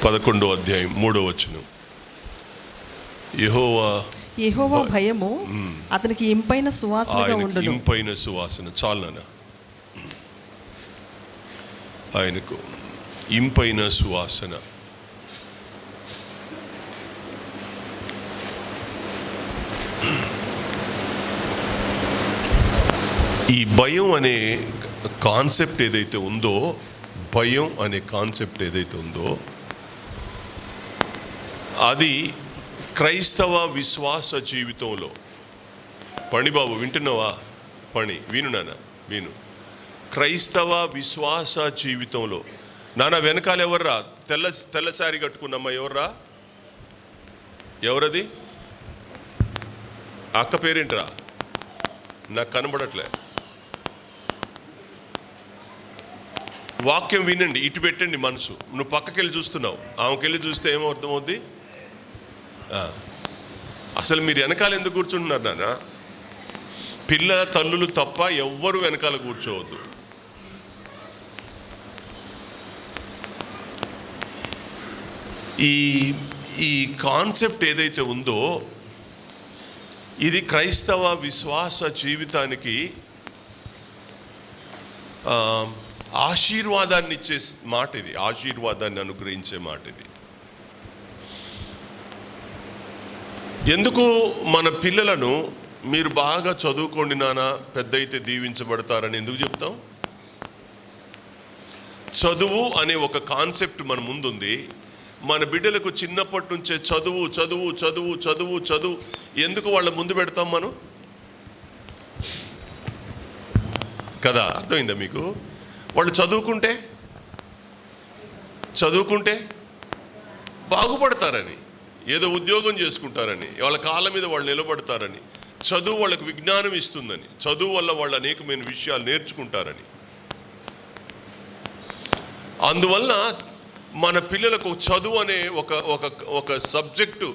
11వ అధ్యాయం 3వ వచనం. యెహోవా భయము అతనికి ఇంపైన సువాసనగా ఉండును. ఇంపైన సువాసన చాలనా, ఆయనకు ఇంపైన సువాసన. ఈ భయం అనే కాన్సెప్ట్ ఏదైతే ఉందో, భయం అనే కాన్సెప్ట్ ఏదైతే ఉందో, అది క్రైస్తవ విశ్వాస జీవితంలో, పణిబాబు వింటున్నావా? విను నాన్న, విను. క్రైస్తవ విశ్వాస జీవితంలో నాన్న వెనకాల ఎవర్రా? తెల్ల సారీ కట్టుకున్నమ్మా ఎవర్రా? ఎవరది? అక్క పేరేంట్రా? నాకు కనబడట్లే. వాక్యం వినండి, ఇటు పెట్టండి మనసు. నువ్వు పక్కకెళ్ళి చూస్తున్నావు, ఆమెకెళ్ళి చూస్తే ఏమర్థమవుద్ది? అసలు మీరు వెనకాల ఎందుకు కూర్చుంటున్నారు నాన్న? పిల్లల తల్లులు తప్ప ఎవ్వరు వెనకాల కూర్చోవద్దు. ఈ కాన్సెప్ట్ ఏదైతే ఉందో, ఇది క్రైస్తవ విశ్వాస జీవితానికి ఆశీర్వాదాన్ని ఇచ్చే మాట. ఇది ఆశీర్వాదాన్ని అనుగ్రహించే మాట. ఇది ఎందుకు మన పిల్లలను మీరు బాగా చదువుకోండి నాన్న, పెద్ద అయితే దీవించబడతారని ఎందుకు చెప్తాం? చదువు అనే ఒక కాన్సెప్ట్ మన ముందుంది. మన బిడ్డలకు చిన్నప్పటి నుంచే చదువు చదువు చదువు చదువు చదువు ఎందుకు వాళ్ళ ముందు పెడతాం మనం? కదా, అర్థమైందా మీకు? వాళ్ళు చదువుకుంటే బాగుపడతారని, ఏదో ఉద్యోగం చేసుకుంటారని, వాళ్ళ కాళ్ళ మీద వాళ్ళు నిలబడతారని, చదువు వాళ్ళకు విజ్ఞానం ఇస్తుందని, చదువు వల్ల వాళ్ళు అనేకమైన విషయాలు నేర్చుకుంటారని. అందువల్ల మన పిల్లలకు చదువు అనే ఒక సబ్జెక్టు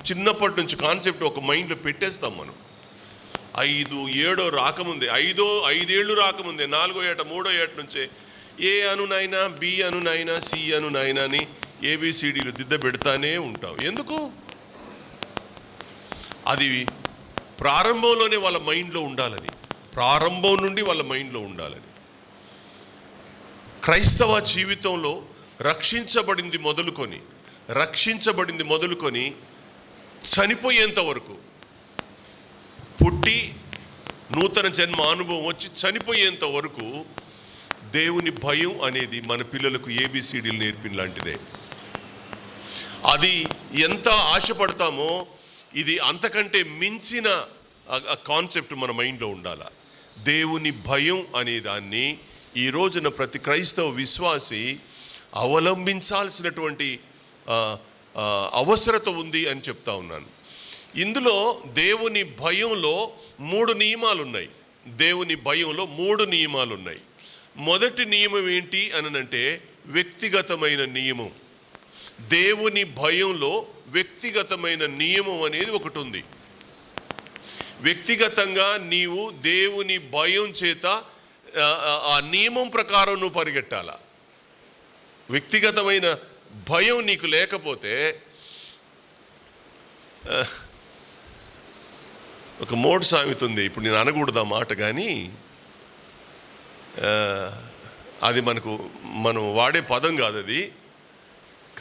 చిన్నప్పటి నుంచి కాన్సెప్ట్ ఒక మైండ్లో పెట్టేస్తాం మనం. 5, 7 రాకముందే, 5 ఏళ్ళు రాకముందే, 4వ ఏట 3వ ఏట నుంచే ఏ అను నాయనా, బి అను నాయనా, సి అను నాయనా అని ABCDలు దిద్ద పెడతానే ఉంటాం. ఎందుకు? అది ప్రారంభంలోనే వాళ్ళ మైండ్లో ఉండాలని, ప్రారంభం నుండి వాళ్ళ మైండ్లో ఉండాలని. క్రైస్తవ జీవితంలో రక్షించబడింది మొదలుకొని చనిపోయేంత వరకు, పుట్టి నూతన జన్మ అనుభవం వచ్చి చనిపోయేంత వరకు దేవుని భయం అనేది మన పిల్లలకు ABCDలు నేర్పిన లాంటిదే. అది ఎంత ఆశపడతామో ఇది అంతకంటే మించిన కాన్సెప్ట్ మన మైండ్లో ఉండాలి. దేవుని భయం అనే దాన్ని ఈ రోజున ప్రతి క్రైస్తవ విశ్వాసి అవలంబించాల్సినటువంటి అవసరత ఉంది అని చెప్తా ఉన్నాను. ఇందులో దేవుని భయంలో 3 నియమాలు ఉన్నాయి. దేవుని భయంలో 3 నియమాలు ఉన్నాయి. మొదటి నియమం ఏంటి అనంటే వ్యక్తిగతమైన నియమం. దేవుని భయంలో వ్యక్తిగతమైన నియమం అనేది ఒకటి ఉంది. వ్యక్తిగతంగా నీవు దేవుని భయం చేత ఆ నియమం ప్రకారం నువ్వు పరిగెట్టాల. వ్యక్తిగతమైన భయం నీకు లేకపోతే, ఒక మోటు సామెత ఉంది, ఇప్పుడు నేను అనకూడదు ఆ మాట, కానీ అది మనం వాడే పదం కాదు అది.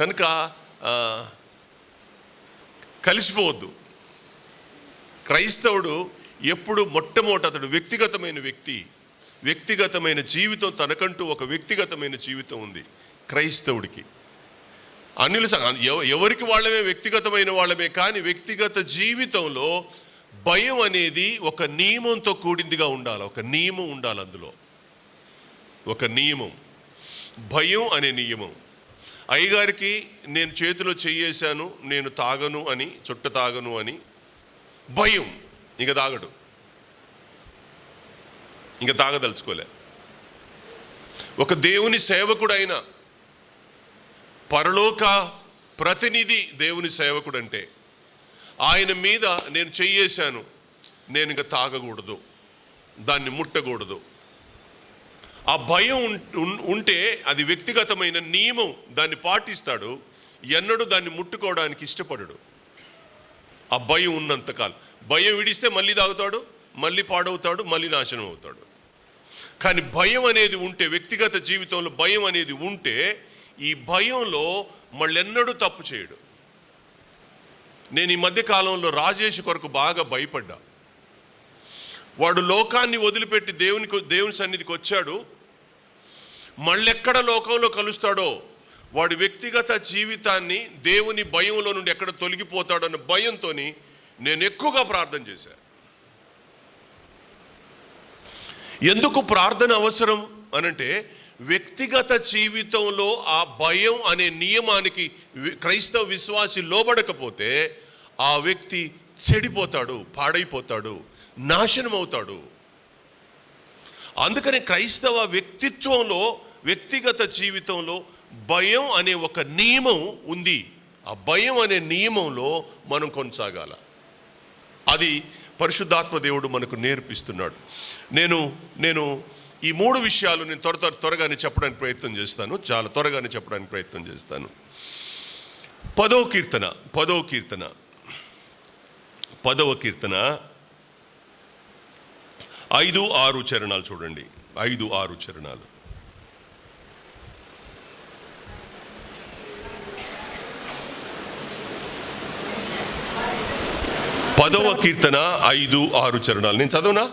కనుక కలిసిపోవద్దు. క్రైస్తవుడు ఎప్పుడు మొట్టమొదట అతడు వ్యక్తిగతమైన జీవితం, తనకంటూ ఒక వ్యక్తిగతమైన జీవితం ఉంది క్రైస్తవుడికి. అన్యులు ఎవరికి వాళ్ళమే వ్యక్తిగతమైన వాళ్ళమే, కానీ వ్యక్తిగత జీవితంలో భయం అనేది ఒక నియమంతో కూడిందిగా ఉండాలి. ఒక నియమం ఉండాలి అందులో, ఒక నియమం, భయం అనే నియమం. అయ్యగారికి నేను చేతిలో చెయ్యేశాను, నేను తాగను అని, చుట్ట తాగను అని భయం, ఇంక తాగడు, ఇంక తాగదలుచుకోలే. ఒక దేవుని సేవకుడైన, పరలోక ప్రతినిధి దేవుని సేవకుడు అంటే, ఆయన మీద నేను చెయ్యేశాను, నేను ఇంక తాగకూడదు, దాన్ని ముట్టకూడదు. ఆ భయం ఉంటే అది వ్యక్తిగతమైన నియమం, దాన్ని పాటిస్తాడు, ఎన్నడూ దాన్ని ముట్టుకోవడానికి ఇష్టపడడు. ఆ భయం ఉన్నంతకాలం. భయం విడిస్తే మళ్ళీ తాగుతాడు, మళ్ళీ పాడవుతాడు, మళ్ళీ నాశనం అవుతాడు. కానీ భయం అనేది ఉంటే, వ్యక్తిగత జీవితంలో భయం అనేది ఉంటే, ఈ భయంలో మళ్ళెన్నడూ తప్పు చేయడు. నేను ఈ మధ్య కాలంలో రాజేష్ కొరకు బాగా భయపడ్డా. వాడు లోకాన్ని వదిలిపెట్టి దేవుని సన్నిధికి వచ్చాడు. మళ్ళెక్కడ లోకంలో కలుస్తాడో, వాడి వ్యక్తిగత జీవితాన్ని దేవుని భయంలో నుండి ఎక్కడ తొలగిపోతాడన్న భయంతో నేను ఎక్కువగా ప్రార్థన చేశాను. ఎందుకు ప్రార్థన అవసరం అనంటే, వ్యక్తిగత జీవితంలో ఆ భయం అనే నియమానికి క్రైస్తవ విశ్వాసి లోబడకపోతే ఆ వ్యక్తి చెడిపోతాడు, పాడైపోతాడు, నాశనం అవుతాడు. అందుకని క్రైస్తవ వ్యక్తిత్వంలో, వ్యక్తిగత జీవితంలో భయం అనే ఒక నియమం ఉంది. ఆ భయం అనే నియమంలో మనం కొనసాగాల. అది పరిశుద్ధాత్మ దేవుడు మనకు నేర్పిస్తున్నాడు. నేను ఈ 3 విషయాలు నేను త్వరగానే చెప్పడానికి ప్రయత్నం చేస్తాను. చాలా త్వరగానే చెప్పడానికి ప్రయత్నం చేస్తాను. 10వ కీర్తన 5-6 చరణాలు చూడండి. 5-6 చరణాలు. 10వ కీర్తన 5-6 చరణాలు నేను చదవనా?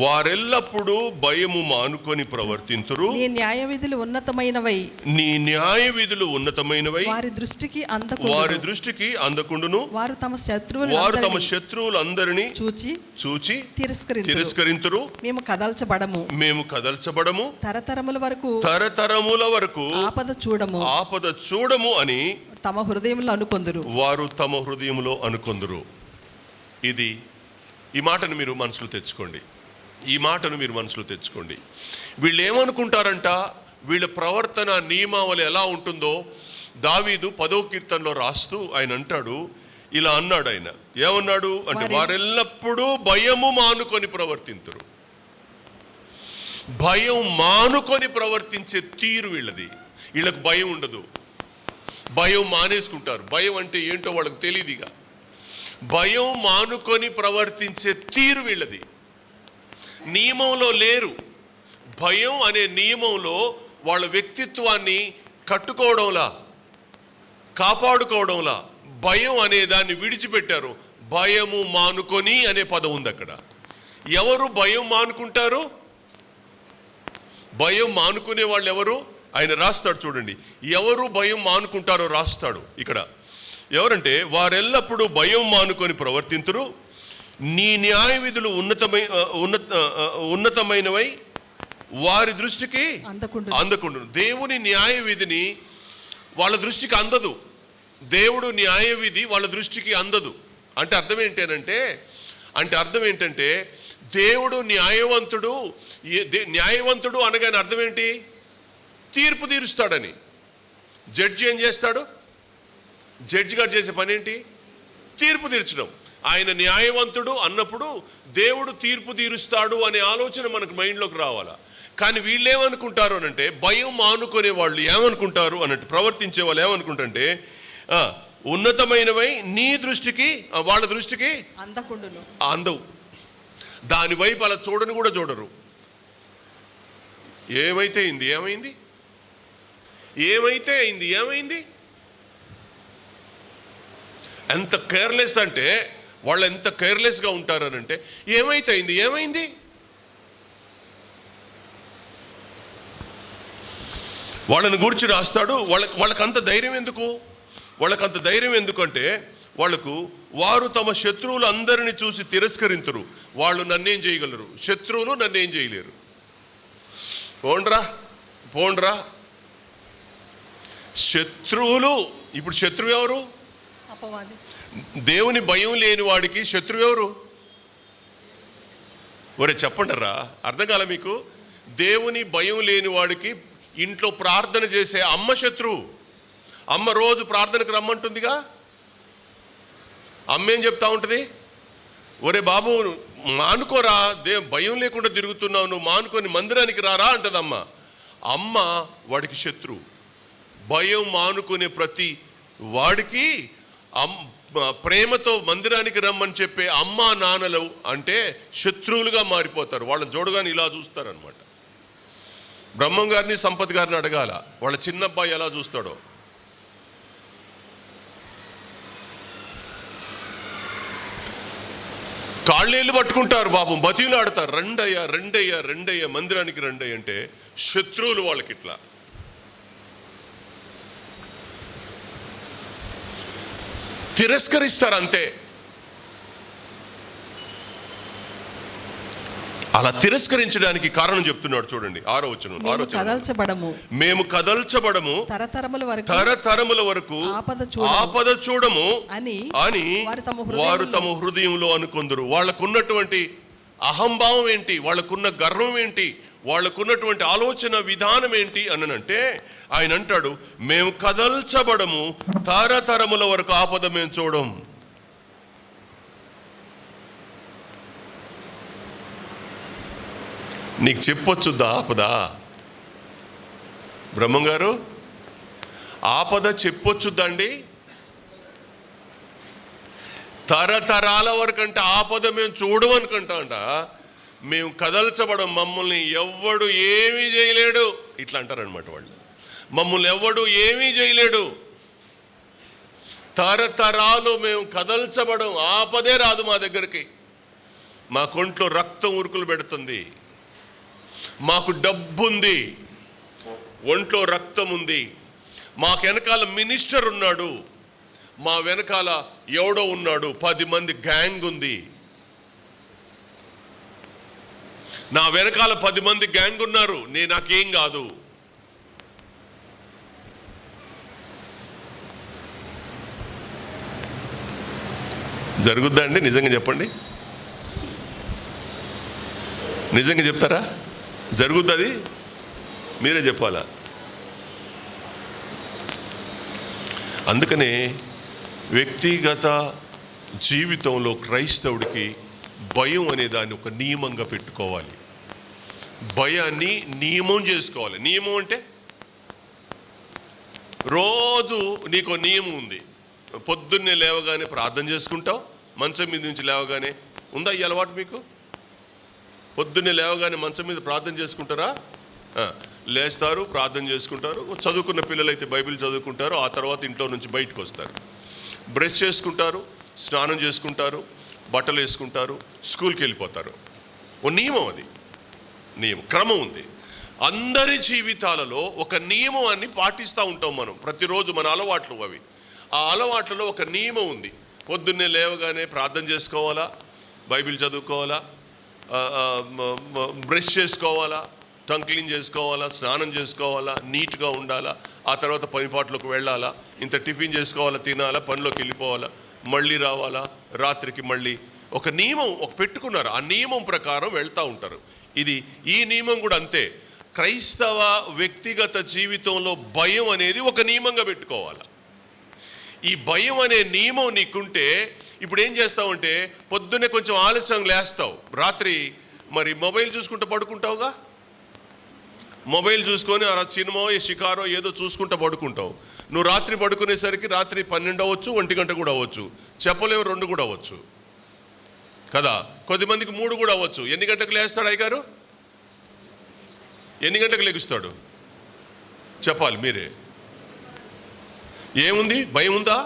వారెల్లప్పుడూ భయము మానుకొని ప్రవర్తింతురు. నీ న్యాయ విధులు ఉన్నతమైనవై వారి దృష్టికి అందకుండును. వారు తమ శత్రువులందరినీ చూచి తిరస్కరింతురు. మేము కదల్చబడము తరతరముల వరకు ఆపద చూడము అని తమ హృదయంలో అనుకొందురు. వారు తమ హృదయంలో అనుకొందురు. ఈ మాటను మీరు మనసులో తెచ్చుకోండి. వీళ్ళు ఏమనుకుంటారంట, వీళ్ళ ప్రవర్తన నియమావళి ఎలా ఉంటుందో దావీదు 10వ కీర్తనలో రాస్తూ ఆయన అంటాడు, ఇలా అన్నాడు. ఆయన ఏమన్నాడు అంటే, వారెల్లప్పుడూ భయము మానుకొని ప్రవర్తింతురు. భయం మానుకొని ప్రవర్తించే తీరు వీళ్ళది. వీళ్ళకు భయం ఉండదు, భయం మానేసుకుంటారు. భయం అంటే ఏంటో వాళ్ళకి తెలియదుగా. భయం మానుకొని ప్రవర్తించే తీరు వీళ్ళది. నియమంలో లేరు. భయం అనే నియమంలో వాళ్ళ వ్యక్తిత్వాన్ని కట్టుకోవడంలా, కాపాడుకోవడంలా భయం అనే దాన్ని విడిచిపెట్టారు. భయము మానుకొని అనే పదం ఉంది అక్కడ. ఎవరు భయం మానుకుంటారు? భయం మానుకునే వాళ్ళు ఎవరు? ఆయన రాస్తాడు చూడండి. ఎవరు భయం మానుకుంటారో రాస్తాడు ఇక్కడ. ఎవరంటే, వారెల్లప్పుడూ భయం మానుకొని ప్రవర్తింతురు. నీ న్యాయ విధులు ఉన్నతమైనవై వారి దృష్టికి అందకుండును. దేవుని న్యాయ విధిని వాళ్ళ దృష్టికి అందదు. దేవుడు న్యాయ విధి వాళ్ళ దృష్టికి అందదు. అంటే అర్థం ఏంటంటే దేవుడు న్యాయవంతుడు అనగానే అర్థం ఏంటి? తీర్పు తీరుస్తాడని. జడ్జి ఏం చేస్తాడు? జడ్జి గారు చేసే పని ఏంటి? తీర్పు తీర్చడం. ఆయన న్యాయవంతుడు అన్నప్పుడు దేవుడు తీర్పు తీరుస్తాడు అనే ఆలోచన మనకు మైండ్లోకి రావాలా. కానీ వీళ్ళు ఏమనుకుంటారు అనంటే, భయం మానుకునే వాళ్ళు ఏమనుకుంటారు అన్నట్టు, ప్రవర్తించే వాళ్ళు ఏమనుకుంటారంటే, ఉన్నతమైనవై నీ దృష్టికి, వాళ్ళ దృష్టికి అందవు. దాని వైపు అలా చూడరు. ఏమైంది? ఎంత కేర్లెస్ అంటే, వాళ్ళు ఎంత కేర్లెస్గా ఉంటారనంటే, ఏమైంది? వాళ్ళని గురించి రాస్తాడు. వాళ్ళకంత ధైర్యం ఎందుకంటే, వారు తమ శత్రువులు అందరినీ చూసి తిరస్కరించరు. వాళ్ళు నన్నేం చేయగలరు? శత్రువులు నన్నేం చేయలేరు. పోండ్రా శత్రువులు. ఇప్పుడు శత్రువు ఎవరు? దేవుని భయం లేని వాడికి శత్రువు ఎవరు? చెప్పండిరా, అర్థం కాల మీకు? దేవుని భయం లేని వాడికి ఇంట్లో ప్రార్థన చేసే అమ్మ శత్రువు. అమ్మ రోజు ప్రార్థనకు రమ్మంటుందిగా. అమ్మ ఏం చెప్తా ఉంటుంది? ఒరే బాబు, మానుకోరా, భయం లేకుండా తిరుగుతున్నావు, నువ్వు మానుకొని మందిరానికి రారా అంటదమ్మ. అమ్మ వాడికి శత్రువు. భయం మానుకునే ప్రతి వాడికి ప్రేమతో మందిరానికి రమ్మని చెప్పే అమ్మా నాన్నలు అంటే శత్రువులుగా మారిపోతారు. వాళ్ళని చూడగానే ఇలా చూస్తారనమాట. బ్రహ్మం గారిని సంపత్ గారిని అడగాల, వాళ్ళ చిన్నబ్బాయి ఎలా చూస్తాడో. కాళ్ళేళ్ళు పట్టుకుంటారు, పాపం బతిలు ఆడతారు, రెండయ్యా రెండయ్యా రెండయ్యా మందిరానికి రెండయ్య అంటే శత్రువులు వాళ్ళకి. ఇట్లా తిరస్కరిస్తారు అంతే. అలా తిరస్కరించడానికి కారణం చెప్తున్నాడు చూడండి, 6వ వచనం. మేము కదల్చబడము తరతరముల వరకు ఆపద చూడము అని వారు తమ హృదయంలో అనుకొందరు. వాళ్ళకున్నటువంటి అహంభావం ఏంటి, వాళ్ళకున్న గర్వం ఏంటి, వాళ్ళకున్నటువంటి ఆలోచన విధానం ఏంటి అనంటే ఆయన అంటాడు, మేము కదల్చబడము తరతరముల వరకు ఆపద మేము చూడం. నీకు చెప్పొచ్చుద్దా ఆపద? బ్రహ్మం గారు ఆపద చెప్పొచ్చుద్దండి? తరతరాల వరకు అంటే ఆపద మేము చూడమనుకుంటా అంట. మేము కదల్చబడం, మమ్మల్ని ఎవ్వడు ఏమీ చేయలేడు ఇట్లా అంటారనమాట వాళ్ళు. మమ్మల్ని ఎవ్వడు ఏమీ చేయలేడు, తరతరాలు మేము కదల్చబడం, ఆపదే రాదు మా దగ్గరికి. మా కొంట్లో రక్తం ఉరుకులు పెడుతుంది, మాకు డబ్బు ఉంది, ఒంట్లో రక్తం ఉంది, మాకు వెనకాల మినిస్టర్ ఉన్నాడు, మా వెనకాల ఎవడో ఉన్నాడు, 10 మంది గ్యాంగ్ ఉంది, నా వెనకాల 10 మంది గ్యాంగ్ ఉన్నారు, నాకేం కాదు. జరుగుద్దా అండి? నిజంగా చెప్పండి, నిజంగా చెప్తారా? జరుగుద్ది? మీరే చెప్పాలా? అందుకనే వ్యక్తిగత జీవితంలో క్రైస్తవుడికి భయం అనే దాన్ని ఒక నియమంగా పెట్టుకోవాలి. భయాన్ని నియమం చేసుకోవాలి. నియమం అంటే రోజు నీకు నియమం ఉంది. పొద్దున్నే లేవగానే ప్రార్థన చేసుకుంటావు, మంచం మీద నుంచి లేవగానే. ఉందా ఈ అలవాటు మీకు? పొద్దున్నే లేవగానే మంచం మీద ప్రార్థన చేసుకుంటారా? లేస్తారు, ప్రార్థన చేసుకుంటారు. చదువుకున్న పిల్లలైతే బైబిల్ చదువుకుంటారు, ఆ తర్వాత ఇంట్లో నుంచి బయటకు వస్తారు, బ్రష్ చేసుకుంటారు, స్నానం చేసుకుంటారు, బట్టలు వేసుకుంటారు, స్కూల్కి వెళ్ళిపోతారు. ఓ నియమం, అది నియమం, క్రమం ఉంది. అందరి జీవితాలలో ఒక నియమాన్ని పాటిస్తూ ఉంటాం మనం ప్రతిరోజు. మన అలవాట్లు అవి. ఆ అలవాట్లలో ఒక నియమం ఉంది. పొద్దున్నే లేవగానే ప్రార్థన చేసుకోవాలా, బైబిల్ చదువుకోవాలా, బ్రష్ చేసుకోవాలా, టంగ్ క్లీన్ చేసుకోవాలా, స్నానం చేసుకోవాలా, నీట్గా ఉండాలా, ఆ తర్వాత పనిపాట్లోకి వెళ్ళాలా, ఇంత టిఫిన్ చేసుకోవాలా, తినాలా, పనిలోకి వెళ్ళిపోవాలా, మళ్ళీ రావాలా, రాత్రికి మళ్ళీ ఒక నియమం పెట్టుకున్నారు. ఆ నియమం ప్రకారం వెళ్తూ ఉంటారు. ఈ నియమం కూడా అంతే. క్రైస్తవ వ్యక్తిగత జీవితంలో భయం అనేది ఒక నియమంగా పెట్టుకోవాలి. ఈ భయం అనే నియమం నీకుంటే ఇప్పుడు ఏం చేస్తావంటే పొద్దున్నే కొంచెం ఆలస్యం లేస్తావు, రాత్రి మరి మొబైల్ చూసుకుంటూ పడుకుంటావుగా. మొబైల్ చూసుకొని ఆ సినిమా షికారో ఏదో చూసుకుంటూ పడుకుంటావు. నువ్వు రాత్రి పడుకునేసరికి రాత్రి 12 అవ్వచ్చు, 1 గంట కూడా అవ్వచ్చు, చెప్పలేవు, 2 కూడా అవ్వచ్చు కదా. కొద్దిమందికి 3 కూడా అవ్వచ్చు. ఎన్ని గంటకు లేస్తాడు అయ్యగారు? ఎన్ని గంటకు లెగుస్తాడు చెప్పాలి మీరే. ఏముంది? భయం ఉందా?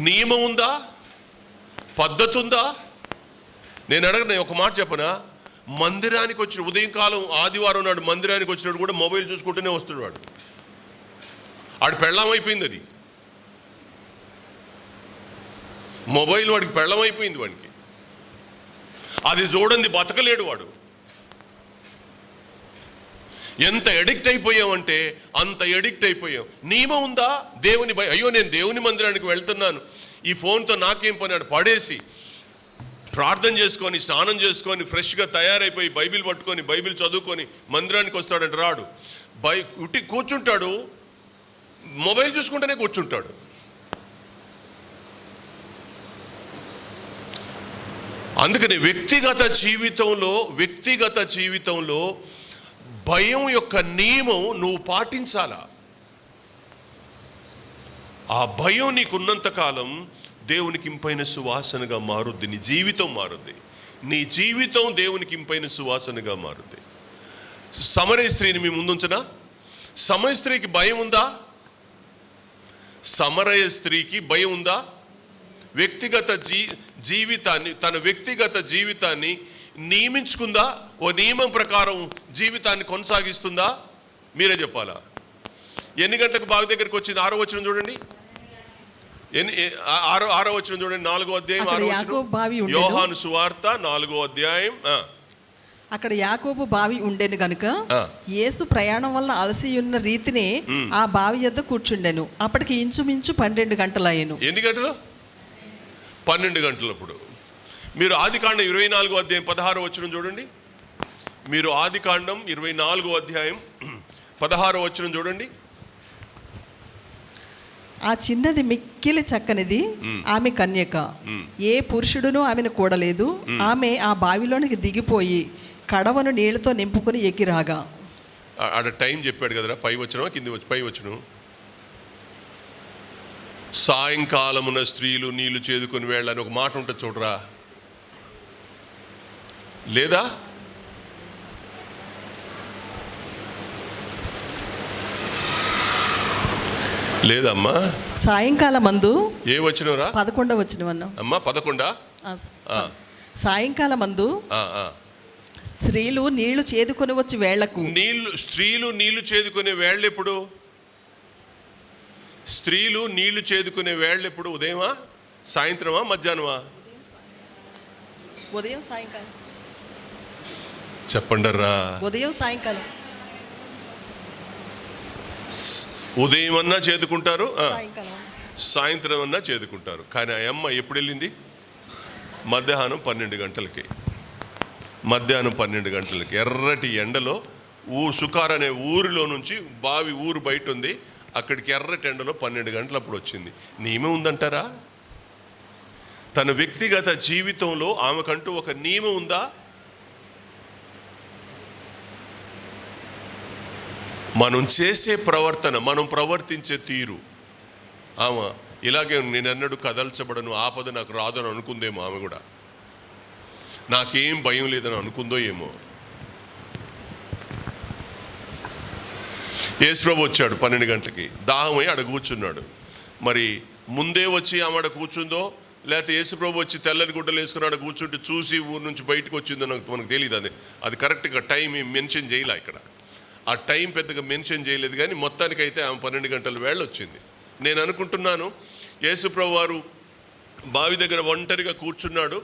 నియమం ఉందా? పద్ధతి ఉందా? నేను అడగను, ఒక మాట చెప్పనా? మందిరానికి వచ్చిన ఉదయం కాలం ఆదివారం నాడు మందిరానికి వచ్చినప్పుడు కూడా మొబైల్ చూసుకుంటూనే వస్తున్నాడు వాడు. ఆడు పెళ్ళం అయిపోయింది, అది మొబైల్ వాడికి పెళ్ళం అయిపోయింది. వాడికి అది చూడండి బతకలేడు వాడు. ఎంత ఎడిక్ట్ అయిపోయామంటే అంత ఎడిక్ట్ అయిపోయాం. నియమం ఉందా? దేవుని అయ్యో నేను దేవుని మందిరానికి వెళ్తున్నాను, ఈ ఫోన్తో నాకేం పని, ఆడు పడేసి ప్రార్థన చేసుకొని స్నానం చేసుకొని ఫ్రెష్గా తయారైపోయి బైబిల్ పట్టుకొని బైబిల్ చదువుకొని మందిరానికి వస్తాడంటే రాడు. ఉట్టి కూర్చుంటాడు, మొబైల్ చూసుకుంటూనే కూర్చుంటాడు. అందుకని వ్యక్తిగత జీవితంలో భయం యొక్క నియమం నువ్వు పాటించాలా. ఆ భయం నీకున్నంత కాలం దేవునికి ఇంపైన సువాసనగా మారుద్ది. నీ జీవితం మారుద్ది. నీ జీవితం దేవునికి ఇంపైన సువాసనగా మారుద్ది. సమరయ స్త్రీని మీ ముందుంచనా? సమరయ స్త్రీకి భయం ఉందా? సమరయ స్త్రీకి భయం ఉందా? తన వ్యక్తిగత జీవితాన్ని నియమించుకుందా? ఓ నియమం ప్రకారం జీవితాన్ని కొనసాగిస్తుందా? మీరే చెప్పాలా. ఎన్ని గంటలకు బావి దగ్గరికి వచ్చింది? 6వ వచనం చూడండి. 6వ వచనం చూడండి. 4వ అధ్యాయం 6వ వచనం. యోహాను సువార్త 4వ అధ్యాయం. అక్కడ యాకోబు బావి ఉండెను గనుక యేసు ప్రయాణం వల్ల అలసి ఉన్న రీతిని ఆ బావి యొద్ద కూర్చుండెను. అప్పటికి ఇంచుమించు 12 గంటలయ్యెను. ఎన్ని గంటలు? 12 గంటలప్పుడు. మీరు ఆదికాండం 24వ అధ్యాయం 16వ వచనం చూడండి. మీరు ఆదికాండం 24వ అధ్యాయం 16వ వచనం చూడండి. ఆ చిన్నది మిక్కిలి చక్కనిది, ఆమె కన్యక, ఏ పురుషుడును ఆమెను కూడలేదు. ఆమె ఆ బావిలోనికి దిగిపోయి కడవను నీళ్లతో నింపుకుని ఎక్కిరాగా. ఆడ టైం చెప్పాడు కదరా. పై వచనం కింది పై వచనం. సాయంకాలమున స్త్రీలు నీళ్లు చేదుకొని వెళ్ళని ఒక మాట ఉంటుంది చూడరా. లేదా? లేదమ్మా. సాయంకాలం మందు. ఏ వచనంరా? 11వ వచనం అన్నా అమ్మా. 11. సాయంకాలం మందు స్త్రీలు నీళ్లు చేదుకొని వచ్చి వేళ్లకు. స్త్రీలు నీళ్లు చేదుకునే వేళ్ళు ఎప్పుడు? స్త్రీలు నీళ్లు చేదుకునే వేళ్ళు ఎప్పుడు? ఉదయమా, సాయంత్రమా, మధ్యాహ్నమా? ఉదయం సాయంకాలం. చెప్పండర్రా. ఉదయం సాయంకాలం. ఉదయం అన్నా చేదుకుంటారు, సాయంత్రం అన్నా చేదుకుంటారు. కానీ ఆ అమ్మ ఎప్పుడు వెళ్ళింది? మధ్యాహ్నం 12 గంటలకి. మధ్యాహ్నం 12 గంటలకి ఎర్రటి ఎండలో సుకార్ అనే ఊరిలో నుంచి బావి ఊరు బయట ఉంది, అక్కడికి ఎర్రటి ఎండలో 12 గంటలప్పుడు వచ్చింది. నియమం ఉందంటారా? తన వ్యక్తిగత జీవితంలో ఆమెకంటూ ఒక నియమం ఉందా? మనం చేసే ప్రవర్తన, మనం ప్రవర్తించే తీరు. ఆమె ఇలాగే నేను అన్నడు కదల్చబడను, ఆపద నాకు రాదని అనుకుందేమో. ఆమె కూడా నాకేం భయం లేదని అనుకుందో ఏమో. యేసుప్రభు వచ్చాడు 12 గంటలకి, దాహమై ఆడ కూర్చున్నాడు. మరి ముందే వచ్చి ఆమె ఆడ కూర్చుందో, లేకపోతే యేసుప్రభు వచ్చి తెల్లని గుడ్డలు వేసుకుని ఆడ కూర్చుంటే చూసి ఊరు నుంచి బయటకు వచ్చిందో మనకు తెలియదు. అది కరెక్ట్గా టైం ఏం మెన్షన్ చేయలే ఇక్కడ. ఆ టైం పెద్దగా మెన్షన్ చేయలేదు. కానీ మొత్తానికైతే ఆమె 12 గంటల వేళ వచ్చింది. నేను అనుకుంటున్నాను యేసుప్రభు వారు బావి దగ్గర ఒంటరిగా కూర్చున్నాడు.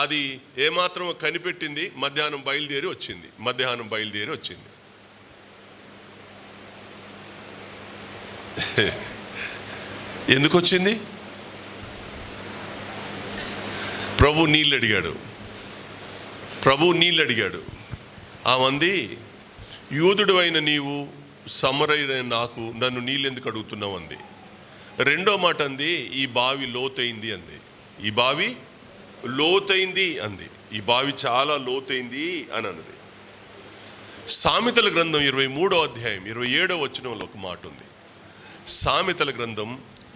అది ఏమాత్రం కనిపెట్టింది. మధ్యాహ్నం బయలుదేరి వచ్చింది. ఎందుకు వచ్చింది? ప్రభు నీళ్ళు అడిగాడు. ఆమంది, యూదుడు అయిన నీవు, సమరయుడైన నాకు నన్ను నీళ్ళెందుకు అడుగుతున్నావు అంది. రెండో మాట అంది, ఈ బావి లోతైంది అంది. ఈ బావి చాలా లోతైంది అని అన్నది. సామెతల గ్రంథం 23వ అధ్యాయం 27వ వచనంలో ఒక మాట ఉంది. సామెతల గ్రంథం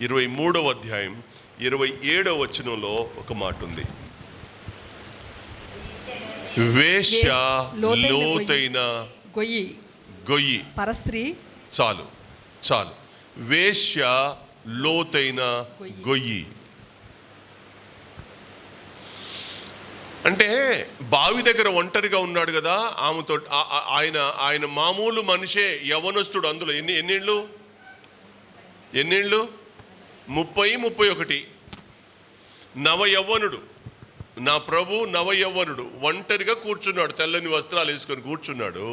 23వ అధ్యాయం 27వ వచనంలో ఒక మాట ఉంది. వేశ్య లోతైన గొయ్యి. పరస్త్రీ. చాలు. వేశ్య లోతైన గొయ్యి అంటే బావి దగ్గర ఒంటరిగా ఉన్నాడు కదా. ఆమెతో ఆయన మామూలు మనిషే, యవనస్తుడు. అందులో ఎన్నేళ్ళు 30-31 నవ యవ్వనుడు. నా ప్రభు నవ యవ్వనుడు ఒంటరిగా కూర్చున్నాడు, తెల్లని వస్త్రాలు వేసుకొని కూర్చున్నాడు.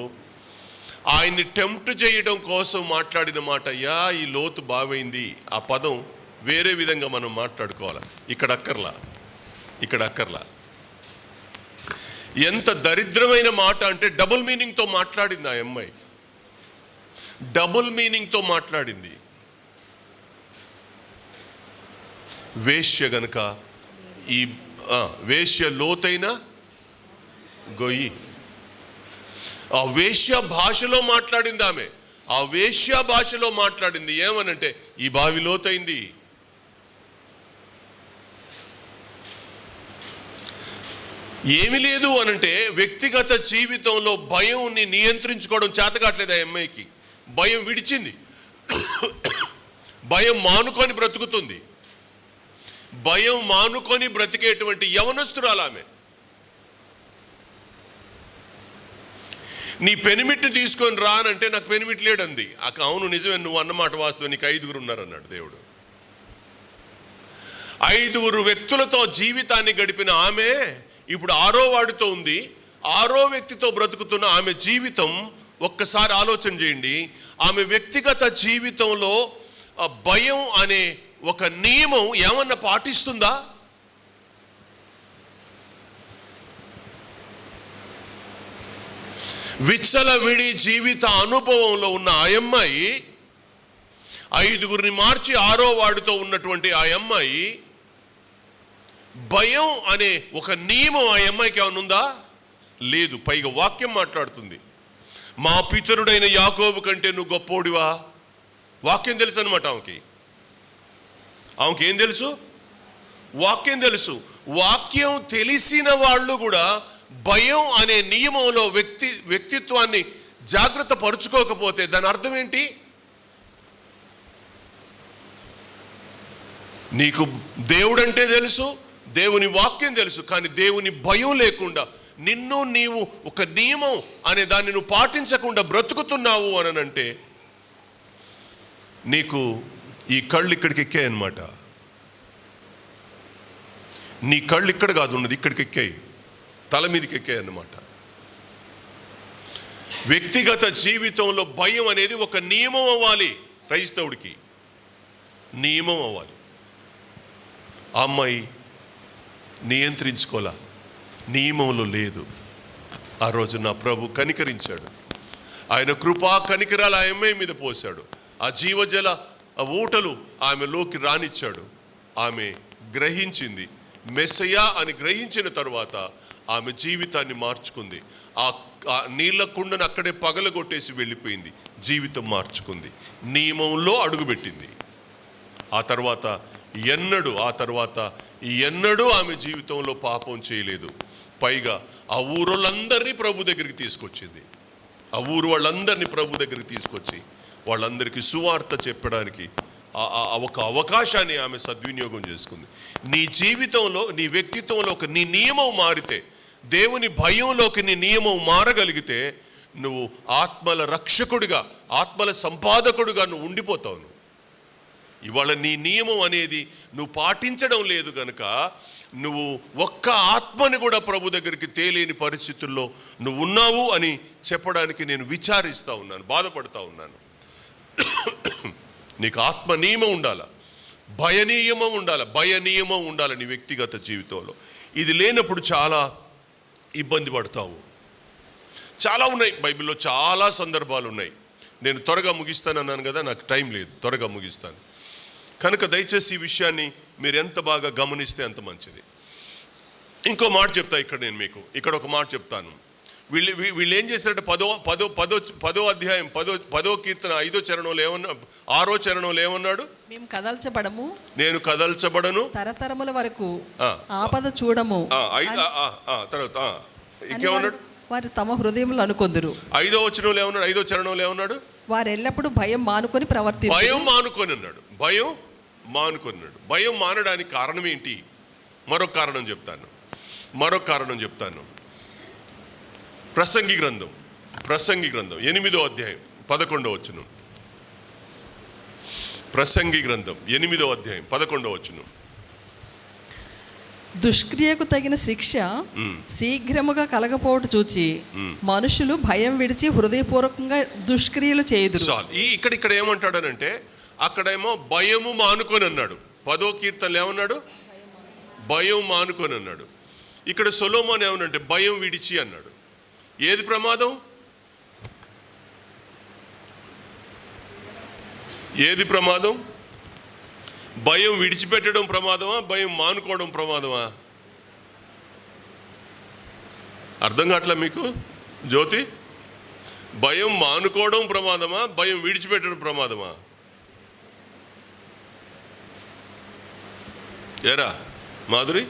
ఆయన్ని టెంప్ట్ చేయడం కోసం మాట్లాడిన మాట, అయ్యా ఈ లోతు బావైంది. ఆ పదం వేరే విధంగా మనం మాట్లాడుకోవాలి. ఇక్కడ అక్కర్లా. ఎంత దరిద్రమైన మాట అంటే డబుల్ మీనింగ్తో మాట్లాడింది ఆ అమ్మాయి. వేశ్య గనుక ఈ వేశ్య లోతైన గొయ్యి. ఆ వేశ్య భాషలో మాట్లాడింది ఆమె. ఆ వేశ్య భాషలో మాట్లాడింది ఏమనంటే, ఈ బావి లోతైంది. ఏమి లేదు అనంటే, వ్యక్తిగత జీవితంలో భయంని నియంత్రించుకోవడం చేతకాట్లేదు ఆ అమ్మాయికి. భయం విడిచింది, భయం మానుకొని బ్రతుకుతుంది. భయం మానుకొని బ్రతికేటువంటి యవనస్తురాలు ఆమె. నీ పెనిమిట్ని తీసుకొని రానంటే నాకు పెనిమిట్ లేడంది. అవును నిజమే, నువ్వు అన్నమాట వాస్తవం, నీకు 5 ఉన్నారన్నాడు దేవుడు. 5 వ్యక్తులతో జీవితాన్ని గడిపిన ఆమె ఇప్పుడు 6వ వాడితో ఉంది. 6వ వ్యక్తితో బ్రతుకుతున్న ఆమె జీవితం ఒక్కసారి ఆలోచన చేయండి. ఆమె వ్యక్తిగత జీవితంలో భయం అనే ఒక నియమం ఏమన్నా పాటిస్తుందా? విచ్చలవిడి జీవిత అనుభవంలో ఉన్న ఆ అమ్మాయి, 5 మార్చి 6వ వాడితో ఉన్నటువంటి ఆ అమ్మాయి, భయం అనే ఒక నియమం ఆ అమ్మాయికి ఏమైనా ఉందా? లేదు. పైగా వాక్యం మాట్లాడుతుంది, మా పితరుడైన యాకోబు కంటే నువ్వు గొప్పోడివా. వాక్యం తెలుసు అనమాట ఆమెకి. ఏం తెలుసు? వాక్యం తెలుసు. వాక్యం తెలిసిన వాళ్ళు కూడా భయం అనే నియమంలో వ్యక్తిత్వాన్ని జాగ్రత్త పరుచుకోకపోతే దాని అర్థం ఏంటి? నీకు దేవుడంటే తెలుసు, దేవుని వాక్యం తెలుసు, కానీ దేవుని భయం లేకుండా నిన్ను నీవు ఒక నియమం అనే దాన్ని నువ్వు పాటించకుండా బ్రతుకుతున్నావు అని అంటే, నీకు ఈ కళ్ళు ఇక్కడికి ఎక్కాయన్నమాట. నీ కళ్ళు ఇక్కడ కాదు ఉన్నది, ఇక్కడికి ఎక్కాయి, తల మీదకి ఎక్కాయి అన్నమాట. వ్యక్తిగత జీవితంలో భయం అనేది ఒక నియమం అవ్వాలి. క్రైస్తవుడికి నియమం అవ్వాలి. ఆ అమ్మాయి నియంత్రించుకోలే, నియమంలో లేదు. ఆ రోజు నా ప్రభు కనికరించాడు. ఆయన కృపా కనికరాలు ఆ అమ్మాయి మీద పోశాడు. ఆ జీవజల ఊటలు ఆమెలోకి రానిచ్చాడు. ఆమె గ్రహించింది. మెస్సయ్యా అని గ్రహించిన తర్వాత ఆమె జీవితాన్ని మార్చుకుంది. ఆ నీళ్ళ కుండను అక్కడే పగలగొట్టేసి వెళ్ళిపోయింది. జీవితం మార్చుకుంది, నియమంలో అడుగుపెట్టింది. ఆ తర్వాత ఎన్నడూ ఆమె జీవితంలో పాపం చేయలేదు. పైగా ఆ ఊరోళ్ళందరినీ ప్రభు దగ్గరికి తీసుకొచ్చింది. ఆ ఊరు వాళ్ళందరినీ ప్రభు దగ్గరికి తీసుకొచ్చి వాళ్ళందరికీ సువార్త చెప్పడానికి ఒక అవకాశాన్ని ఆమె సద్వినియోగం చేసుకుంది. నీ జీవితంలో, నీ వ్యక్తిత్వంలో నీ నియమం మారితే, దేవుని భయంలోకి నీ నియమం మారగలిగితే, నువ్వు ఆత్మల రక్షకుడిగా, ఆత్మల సంపాదకుడిగా నువ్వు ఉండిపోతావు. ఇవాళ నీ నియమం అనేది నువ్వు పాటించడం లేదు కనుక నువ్వు ఒక్క ఆత్మని కూడా ప్రభు దగ్గరికి తేలేని పరిస్థితుల్లో నువ్వు ఉన్నావు అని చెప్పడానికి నేను విచారిస్తూ ఉన్నాను, బాధపడుతూ ఉన్నాను. నీకు ఆత్మ నియమం ఉండాల, భయ నియమం ఉండాలి నీ వ్యక్తిగత జీవితంలో. ఇది లేనప్పుడు చాలా ఇబ్బంది పడతావు. చాలా ఉన్నాయి, బైబిల్లో చాలా సందర్భాలు ఉన్నాయి. నేను త్వరగా ముగిస్తాను అన్నాను కదా, నాకు టైం లేదు, త్వరగా ముగిస్తాను కనుక దయచేసి ఈ విషయాన్ని మీరు ఎంత బాగా గమనిస్తే అంత మంచిది. ఇంకో మాట చెప్తా ఇక్కడ ఒక మాట చెప్తాను. వీళ్ళు ఏం చేశారంటే 10వ అధ్యాయం 10వ కీర్తన 5వ చరణంలో ఏమన్నా, 6వ చరణంలో ఏమన్నాడు? నేను కదల్చబడను తరతరముల వరకు ఆపద చూడము. తర్వాత ఇంకేమన్నాడు? వారు తమ హృదయంలో అనుకొందురు. 5వ వచనంలో ఏమన్నాడు? 5వ చరణంలో ఏమన్నాడు? వారు ఎల్లప్పుడూ భయం మానుకొని ప్రవర్తించు. భయం మానుకొని అన్నాడు. భయం మానడానికి కారణం ఏంటి? మరొక కారణం చెప్తాను. ప్రసంగి గ్రంథం 8వ అధ్యాయం 11వ వచనం. ప్రసంగి గ్రంథం 8వ అధ్యాయం 11వ వచనం. దుష్క్రియకు తగిన శిక్ష శీఘ్రముగా కలగపోవటం చూచి మనుషులు భయం విడిచి హృదయపూర్వకంగా దుష్క్రియలు చేయుదురు. ఇక్కడ ఏమంటాడనంటే, అక్కడేమో భయము మానుకొని అన్నాడు. 10వ కీర్తనలు ఏమన్నాడు? భయం మానుకొని అన్నాడు. ఇక్కడ సొలొమోను ఏమనంటే భయం విడిచి అన్నాడు. ఏది ప్రమాదం? భయం విడిచిపెట్టడం ప్రమాదమా, భయం మానుకోవడం ప్రమాదమా? అర్థం కావట్లే మీకు జ్యోతి? భయం మానుకోవడం ప్రమాదమా, భయం విడిచిపెట్టడం ప్రమాదమా? ఏరా మాధురి,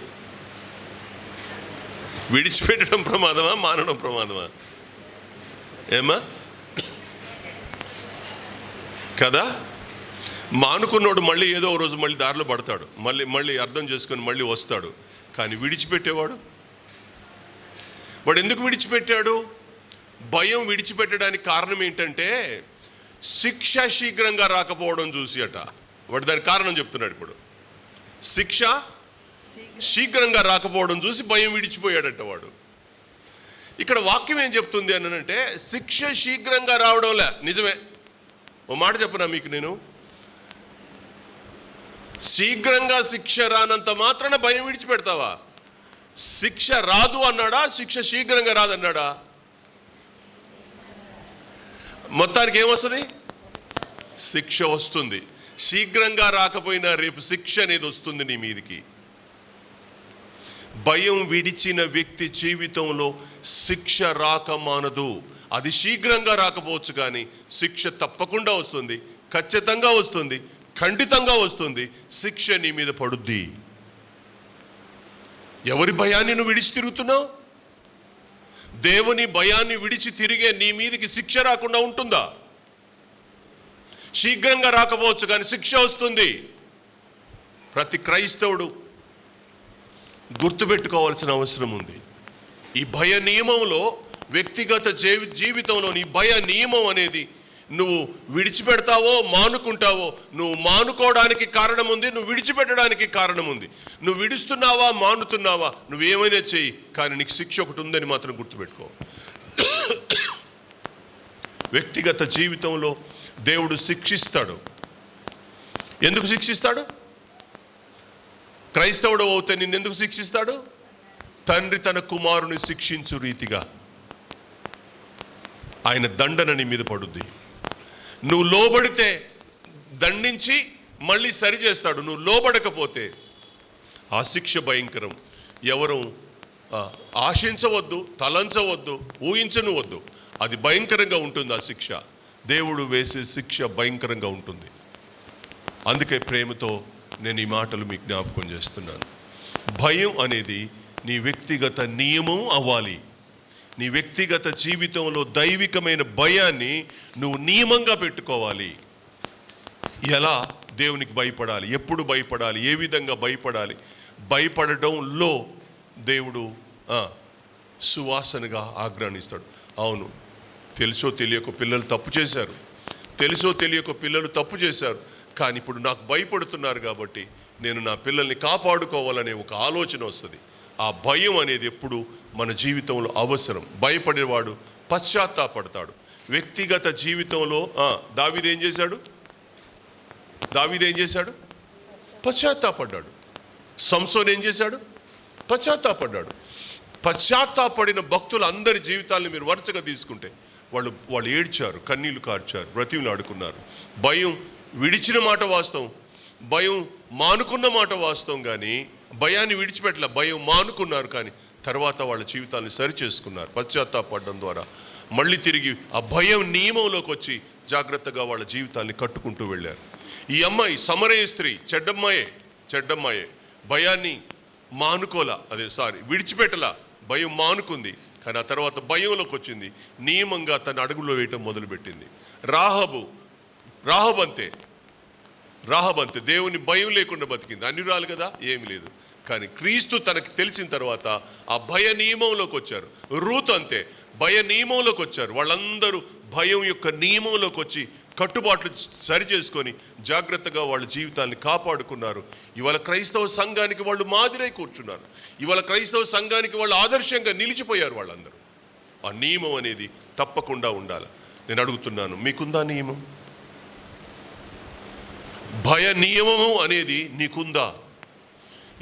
విడిచిపెట్టడం ప్రమాదమా, మానడం ప్రమాదమా? ఏమా కదా? మానుకున్నోడు మళ్ళీ ఏదో ఒక రోజు మళ్ళీ దారిలో పడతాడు, మళ్ళీ అర్థం చేసుకొని మళ్ళీ వస్తాడు. కానీ విడిచిపెట్టేవాడు, వాడు ఎందుకు విడిచిపెట్టాడు? భయం విడిచిపెట్టడానికి కారణం ఏంటంటే శిక్ష శీఘ్రంగా రాకపోవడం చూసి అట. వాడు దానికి కారణం చెప్తున్నాడు. ఇప్పుడు శిక్ష శీఘ్రంగా రాకపోవడం చూసి భయం విడిచిపోయాడట వాడు. ఇక్కడ వాక్యం ఏం చెప్తుంది అని అంటే, శిక్ష శీఘ్రంగా రావడంలే. నిజమే, ఓ మాట చెప్పనా మీకు నేను, శీఘ్రంగా శిక్ష రానంత మాత్రాన భయం విడిచిపెడతావా? శిక్ష రాదు అన్నాడా, శిక్ష శీఘ్రంగా రాదన్నాడా? మొత్తానికి ఏమొస్తుంది? శిక్ష వస్తుంది. శీఘ్రంగా రాకపోయినా రేపు శిక్ష అనేది వస్తుంది నీ మీదికి. భయం విడిచిన వ్యక్తి జీవితంలో శిక్ష రాక మానదు. అది శీఘ్రంగా రాకపోవచ్చు, కానీ శిక్ష తప్పకుండా వస్తుంది, ఖచ్చితంగా వస్తుంది, ఖండితంగా వస్తుంది. శిక్ష నీ మీద పడుద్ది. ఎవరి భయాన్ని నువ్వు విడిచి తిరుగుతున్నావు? దేవుని భయాన్ని విడిచి తిరిగే నీ మీదికి శిక్ష రాకుండా ఉంటుందా? శీఘ్రంగా రాకపోవచ్చు, కానీ శిక్ష వస్తుంది. ప్రతి క్రైస్తవుడు గుర్తుపెట్టుకోవాల్సిన అవసరం ఉంది. ఈ భయ నియమంలో, వ్యక్తిగత జీవితంలో నీ భయ నియమం అనేది నువ్వు విడిచిపెడతావో మానుకుంటావో, నువ్వు మానుకోవడానికి కారణం ఉంది, నువ్వు విడిచిపెట్టడానికి కారణం ఉంది. నువ్వు విడుస్తున్నావా మానుతున్నావా, నువ్వేమైనా చెయ్యి, కానీ నీకు శిక్ష ఒకటి ఉందని మాత్రం గుర్తుపెట్టుకో. వ్యక్తిగత జీవితంలో దేవుడు శిక్షిస్తాడు. ఎందుకు శిక్షిస్తాడు? క్రైస్తవుడు అవుతే నిన్నెందుకు శిక్షిస్తాడు? తండ్రి తన కుమారుని శిక్షించు రీతిగా ఆయన దండన నీ మీద పడుద్ది. నువ్వు లోబడితే దండించి మళ్ళీ సరి చేస్తాడు. నువ్వు లోబడకపోతే ఆ శిక్ష భయంకరం. ఎవరు ఆశించవద్దు, తలంచవద్దు, ఊహించనువద్దు. అది భయంకరంగా ఉంటుంది. ఆ శిక్ష, దేవుడు వేసే శిక్ష భయంకరంగా ఉంటుంది. అందుకే ప్రేమతో నేను ఈ మాటలు మీకు జ్ఞాపకం చేస్తున్నాను. భయం అనేది నీ వ్యక్తిగత నియమం అవ్వాలి. నీ వ్యక్తిగత జీవితంలో దైవికమైన భయాన్ని నువ్వు నియమంగా పెట్టుకోవాలి. ఎలా దేవునికి భయపడాలి, ఎప్పుడు భయపడాలి, ఏ విధంగా భయపడాలి. భయపడడంలో దేవుడు సువాసనగా ఆజ్ఞానిస్తాడు. అవును, తెలుసో తెలియక పిల్లలు తప్పు చేశారు, తెలుసో తెలియక పిల్లలు తప్పు చేశారు, కానీ ఇప్పుడు నాకు భయపడుతున్నారు కాబట్టి నేను నా పిల్లల్ని కాపాడుకోవాలనే ఒక ఆలోచన వస్తుంది. ఆ భయం అనేది ఎప్పుడు మన జీవితంలో అవసరం. భయపడేవాడు పశ్చాత్తాపడతాడు. వ్యక్తిగత జీవితంలో దావీదు ఏం చేశాడు? పశ్చాత్తాపడ్డాడు. సంసోను ఏం చేశాడు? పశ్చాత్తాపడ్డాడు. పశ్చాత్తాపడిన భక్తులు అందరి జీవితాలను మీరు వరుసగా తీసుకుంటే వాళ్ళు ఏడ్చారు, కన్నీళ్లు కార్చారు, బ్రతిమలు ఆడుకున్నారు. భయం విడిచిన మాట వాస్తవం, భయం మానుకున్న మాట వాస్తవం, కానీ భయాన్ని విడిచిపెట్టలే, భయం మానుకున్నారు. కానీ తర్వాత వాళ్ళ జీవితాన్ని సరి చేసుకున్నారు. పశ్చాత్తాపడడం ద్వారా మళ్ళీ తిరిగి ఆ భయం నియమంలోకి వచ్చి జాగ్రత్తగా వాళ్ళ జీవితాన్ని కట్టుకుంటూ వెళ్ళారు. ఈ అమ్మాయి సమరయ స్త్రీ చెడ్డమ్మాయే. భయాన్ని విడిచిపెట్టలా, భయం మానుకుంది. కానీ ఆ తర్వాత భయంలోకి వచ్చింది, నియమంగా తన అడుగులో వేయటం మొదలుపెట్టింది. రాహబ్ అంతే దేవుని భయం లేకుండా బతికింది. అన్యురాలు కదా, ఏమి లేదు. కానీ క్రీస్తు తనకి తెలిసిన తర్వాత ఆ భయ నియమంలోకి వచ్చారు. రూతు అంతే, భయ నియమంలోకి వచ్చారు. వాళ్ళందరూ భయం యొక్క నియమంలోకి వచ్చి కట్టుబాట్లు సరి చేసుకొని జాగ్రత్తగా వాళ్ళ జీవితాన్ని కాపాడుకున్నారు. ఇవాళ క్రైస్తవ సంఘానికి వాళ్ళు మాదిరై కూర్చున్నారు. ఇవాళ క్రైస్తవ సంఘానికి వాళ్ళు ఆదర్శంగా నిలిచిపోయారు వాళ్ళందరూ. ఆ నియమం అనేది తప్పకుండా ఉండాలి. నేను అడుగుతున్నాను, మీకుందా నియమం? భయ నియమము అనేది నీకుందా?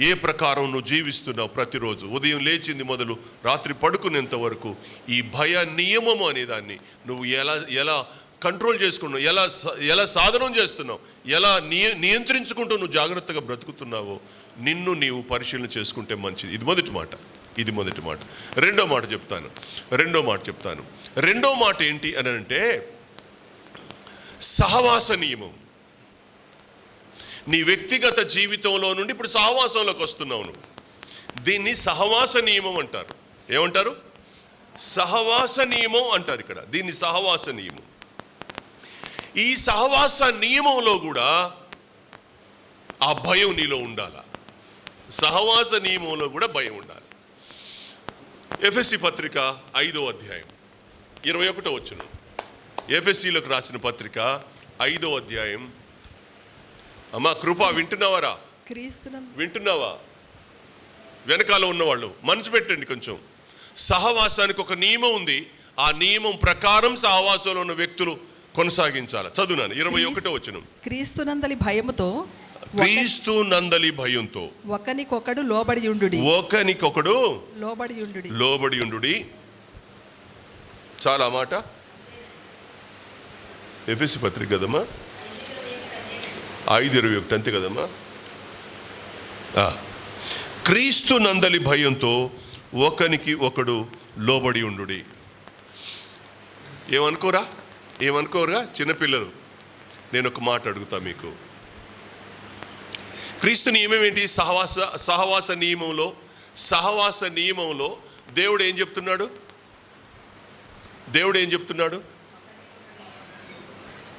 ఏ ప్రకారం నువ్వు జీవిస్తున్నావు? ప్రతిరోజు ఉదయం లేచింది మొదలు రాత్రి పడుకునేంత వరకు ఈ భయ నియమము అనే దాన్ని నువ్వు ఎలా కంట్రోల్ చేసుకున్నావు, ఎలా సాధనం చేస్తున్నావు, ఎలా నియంత్రించుకుంటూ నువ్వు జాగ్రత్తగా బ్రతుకుతున్నావో నిన్ను నీవు పరిశీలన చేసుకుంటే మంచిది. ఇది మొదటి మాట. ఇది మొదటి మాట. రెండో మాట చెప్తాను. రెండో మాట ఏంటి అని అంటే సహవాస నియమం. నీ వ్యక్తిగత జీవితంలో నుండి ఇప్పుడు సహవాసంలోకి వస్తున్నావు నువ్వు. దీన్ని సహవాస నియమం అంటారు. ఏమంటారు? సహవాస నియమం అంటారు ఇక్కడ. దీన్ని సహవాస నియమం. ఈ సహవాస నియమంలో కూడా ఆ భయం నీలో ఉండాలి. సహవాస నియమంలో కూడా భయం ఉండాలి. ఎఫెసీ పత్రిక 5వ అధ్యాయం 21వ వచనం. ఎఫెసీలకు రాసిన పత్రిక 5వ అధ్యాయం. అమ్మా కృప వింటున్నావారా? వింటున్నావా? వెనకాల ఉన్నవాళ్ళు మనసు పెట్టండి కొంచెం. సహవాసానికి ఒక నియమం ఉంది. ఆ నియమం ప్రకారం సహవాసంలో ఉన్న వ్యక్తులు కొనసాగించాలి. చదువునాను 21వ వచనం. క్రీస్తునందలి భయముతో ఒకనికొకడు లోబడి ఉండుడి. చాలా మాట. ఎఫెసీ పత్రిక కదమ్మా, 5:21 అంతే కదమ్మా. క్రీస్తు నందలి భయంతో ఒకనికి ఒకడు లోబడి ఉండుడి. ఏమనుకోరా చిన్నపిల్లలు? నేను ఒక మాట అడుగుతా మీకు. క్రీస్తు నియమం ఏంటి? సహవాస నియమంలో దేవుడు ఏం చెప్తున్నాడు?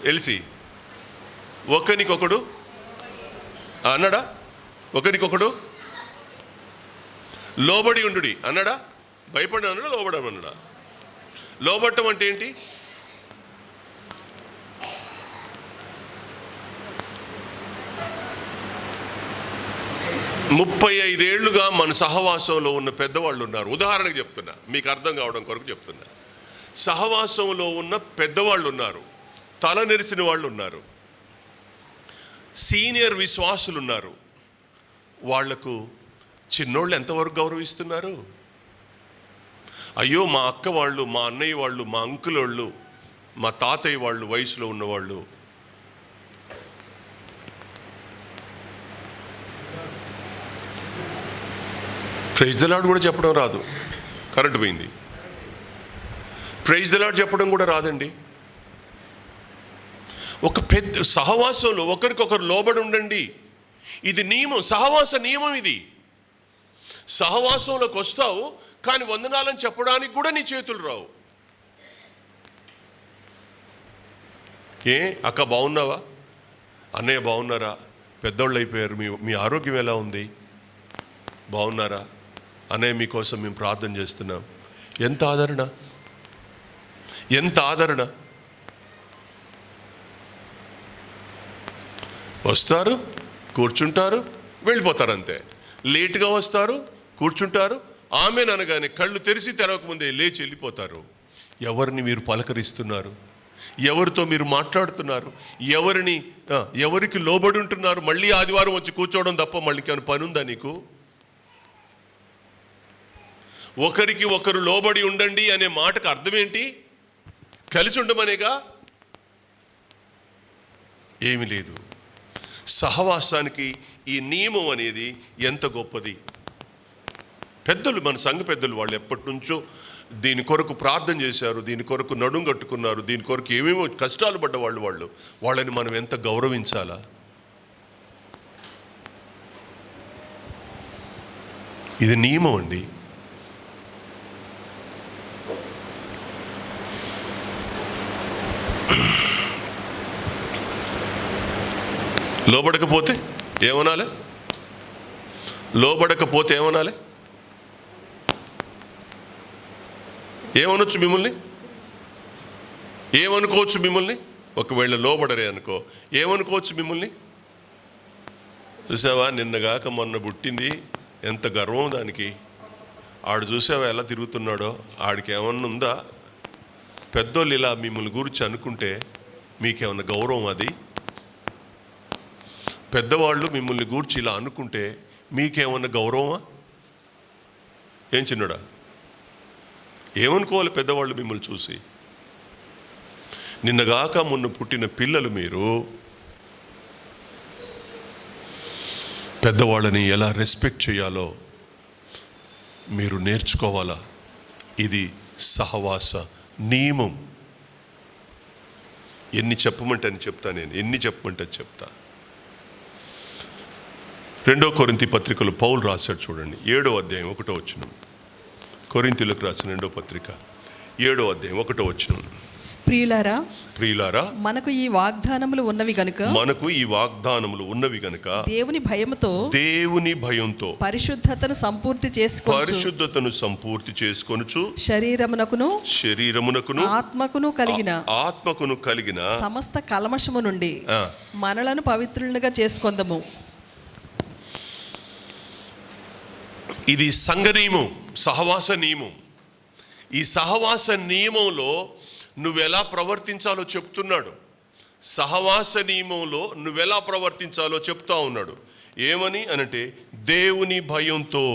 ఎలిసి ఒకరికొకడు అన్నాడా? ఒకరికొకడు లోబడి ఉండుడి అన్నాడా? భయపడి అన్నాడా? లోబడమన్నాడా? లోబడటం అంటే ఏంటి? ముప్పై 35 ఏళ్లుగా మన సహవాసంలో ఉన్న పెద్దవాళ్ళు ఉన్నారు. ఉదాహరణకు చెప్తున్నా, మీకు అర్థం కావడం కొరకు చెప్తున్నా. సహవాసంలో ఉన్న పెద్దవాళ్ళు ఉన్నారు, తల నెరిసిన వాళ్ళు ఉన్నారు, సీనియర్ విశ్వాసులు ఉన్నారు. వాళ్లకు చిన్నోళ్ళు ఎంతవరకు గౌరవిస్తున్నారు? అయ్యో మా అక్క వాళ్ళు, మా అన్నయ్య వాళ్ళు, మా అంకుల్ వాళ్ళు, మా తాతయ్య వాళ్ళు, వయసులో ఉన్నవాళ్ళు. ప్రైజ్ ద లార్డ్ కూడా చెప్పడం రాదు. కరెంటు పోయింది. ప్రైజ్ ద లార్డ్ చెప్పడం కూడా రాదండి. ఒక పెద్ద సహవాసంలో ఒకరికొకరు లోబడి ఉండండి. ఇది నియమం, సహవాస నియమం. ఇది సహవాసంలోకి వస్తావు, కానీ వందనాలని చెప్పడానికి కూడా నీ చేతులు రావు. అక్క బాగున్నావా? అన్నయ్య బాగున్నారా? పెద్దోళ్ళు అయిపోయారు, మీ ఆరోగ్యం ఎలా ఉంది? బాగున్నారా? అన్నయ్య మీకోసం మేము ప్రార్థన చేస్తున్నాం. ఎంత ఆదరణ! వస్తారు, కూర్చుంటారు, వెళ్ళిపోతారు అంతే. లేటుగా వస్తారు, కూర్చుంటారు, ఆమెను అనగానే కళ్ళు తెరిచి తెరవకముందే లేచి వెళ్ళిపోతారు. ఎవరిని మీరు పలకరిస్తున్నారు? ఎవరితో మీరు మాట్లాడుతున్నారు? ఎవరికి లోబడి ఉంటున్నారు? మళ్ళీ ఆదివారం వచ్చి కూర్చోవడం తప్ప మళ్ళీ ఏమైనా పని ఉందా నీకు? ఒకరికి ఒకరు లోబడి ఉండండి అనే మాటకు అర్థం ఏంటి? కలిసి ఉండమనేగా? ఏమీ లేదు. సహవాసానికి ఈ నియమం అనేది ఎంత గొప్పది. పెద్దలు, మన సంఘ పెద్దలు, వాళ్ళు ఎప్పటి నుంచో దీని కొరకు ప్రార్థన చేశారు, దీని కొరకు నడుం కట్టుకున్నారు, దీని కొరకు ఏమేమో కష్టాలు పడ్డ వాళ్ళని మనం ఎంత గౌరవించాలా? ఇది నియమం అండి. లోబడకపోతే ఏమనాలి? ఏమనొచ్చు మిమ్మల్ని? ఏమనుకోవచ్చు మిమ్మల్ని? ఒకవేళ లోబడరే అనుకో, ఏమనుకోవచ్చు మిమ్మల్ని? చూసావా, నిన్నగాక మొన్న పుట్టింది, ఎంత గర్వం దానికి. ఆడు చూసావా ఎలా తిరుగుతున్నాడో? ఆడికి ఏమన్నా ఉందా? పెద్దోళ్ళు ఇలా మిమ్మల్ని గురించి అనుకుంటే మీకేమన్నా గౌరవం? అది పెద్దవాళ్ళు మిమ్మల్ని గూర్చి ఇలా అనుకుంటే మీకేమన్నా గౌరవమా? ఏం చిన్నడా? ఏమనుకోవాలి పెద్దవాళ్ళు మిమ్మల్ని చూసి? నిన్నగాక మొన్న పుట్టిన పిల్లలు మీరు. పెద్దవాళ్ళని ఎలా రెస్పెక్ట్ చేయాలో, మీరు నేర్చుకోవాలా. ఇది సహవాస నియమం. ఎన్ని చెప్పమంటే అని చెప్తా, నేను ఎన్ని చెప్పమంటే చెప్తా. 2 కొరింథీ పత్రికలో పౌలు రాశాడు చూడండి, 7వ అధ్యాయం 1వ వచనం. కొరింథీలకు రాసిన 2వ పత్రిక 7వ అధ్యాయం 1వ వచనం. ప్రియులారా, మనకు ఈ వాగ్దానములు ఉన్నవి గనుక దేవుని భయముతో పరిశుద్ధతను సంపూర్తి చేసుకొనుచు శరీరమునకును ఆత్మకును కలిగిన సమస్త కల్మషము నుండి మనలను పవిత్రులుగా చేసుకొందము. ఇది సంఘ నియమం, సహవాస నియమం. ఈ సహవాస నియమంలో నువ్వెలా ప్రవర్తించాలో చెప్తున్నాడు. సహవాస నియమంలో నువ్వెలా ప్రవర్తించాలో చెప్తా ఉన్నాడు. ఏమని అనంటే, దేవుని భయంతో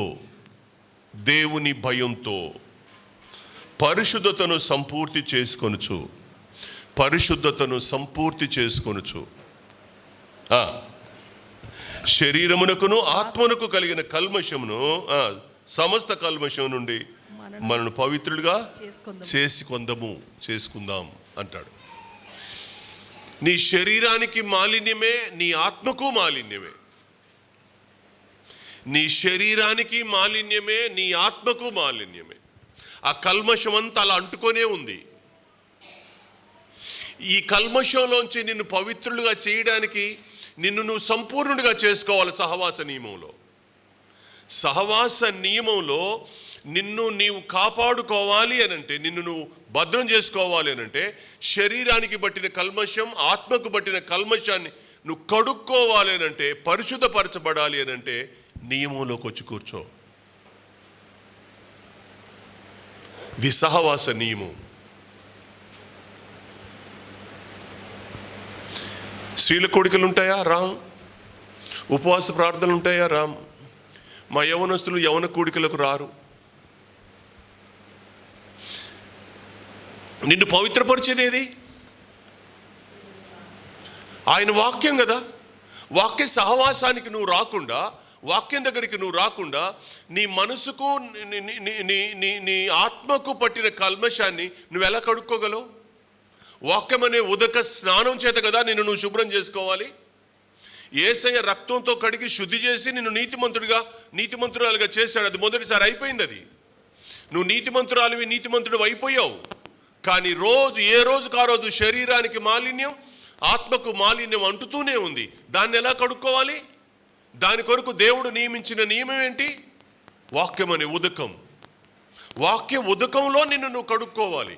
పరిశుద్ధతను సంపూర్తి చేసుకొనుచు శరీరమునకును ఆత్మనకు కలిగిన కల్మషమును, సమస్త కల్మషం నుండి మనను పవిత్రులుగా చేసుకుందాం అంటాడు. నీ శరీరానికి మాలిన్యమే, నీ ఆత్మకు మాలిన్యమే. నీ శరీరానికి మాలిన్యమే, నీ ఆత్మకు మాలిన్యమే. ఆ కల్మషం అంతా అలా అంటుకొనే ఉంది. ఈ కల్మషంలోంచి నిన్ను పవిత్రులుగా చేయడానికి నిన్ను నువ్వు సంపూర్ణుడిగా చేసుకోవాలి. సహవాస నియమంలో నిన్ను నీవు కాపాడుకోవాలి అనంటే, నిన్ను నువ్వు భద్రం చేసుకోవాలి అనంటే, శరీరానికి పట్టిన కల్మషం, ఆత్మకు పట్టిన కల్మషాన్ని నువ్వు కడుక్కోవాలి అనంటే, పరిశుద్ధపరచబడాలి అనంటే నియమంలోకి వచ్చి కూర్చో. ఇది సహవాస నియమం. స్త్రీల కోడికలు ఉంటాయా? రామ్. ఉపవాస ప్రార్థనలు ఉంటాయా? రామ్. మా యవనస్తులు యవన కోడికలకు రారు. నిన్ను పవిత్రపరిచేది ఏది? ఆయన వాక్యం కదా. వాక్య సహవాసానికి నువ్వు రాకుండా, వాక్యం దగ్గరికి నువ్వు రాకుండా, నీ మనసుకు నీ ఆత్మకు పట్టిన కల్మషాన్ని నువ్వు ఎలా కడుక్కోగలవు? వాక్యం అనే ఉదక స్నానం చేత కదా నిన్ను నువ్వు శుభ్రం చేసుకోవాలి. యేసయ్య రక్తంతో కడిగి శుద్ధి చేసి నిన్ను నీతిమంతురాలుగా చేశాడు. అది మొదటిసారి అయిపోయింది. అది నువ్వు నీతిమంతుడు అయిపోయావు. కానీ ఏ రోజుకు ఆ రోజు శరీరానికి మాలిన్యం, ఆత్మకు మాలిన్యం అంటుతూనే ఉంది. దాన్ని ఎలా కడుక్కోవాలి? దాని కొరకు దేవుడు నియమించిన నియమం ఏంటి? వాక్యం అనే ఉదకం. వాక్య ఉదకంలో నిన్ను నువ్వు కడుక్కోవాలి.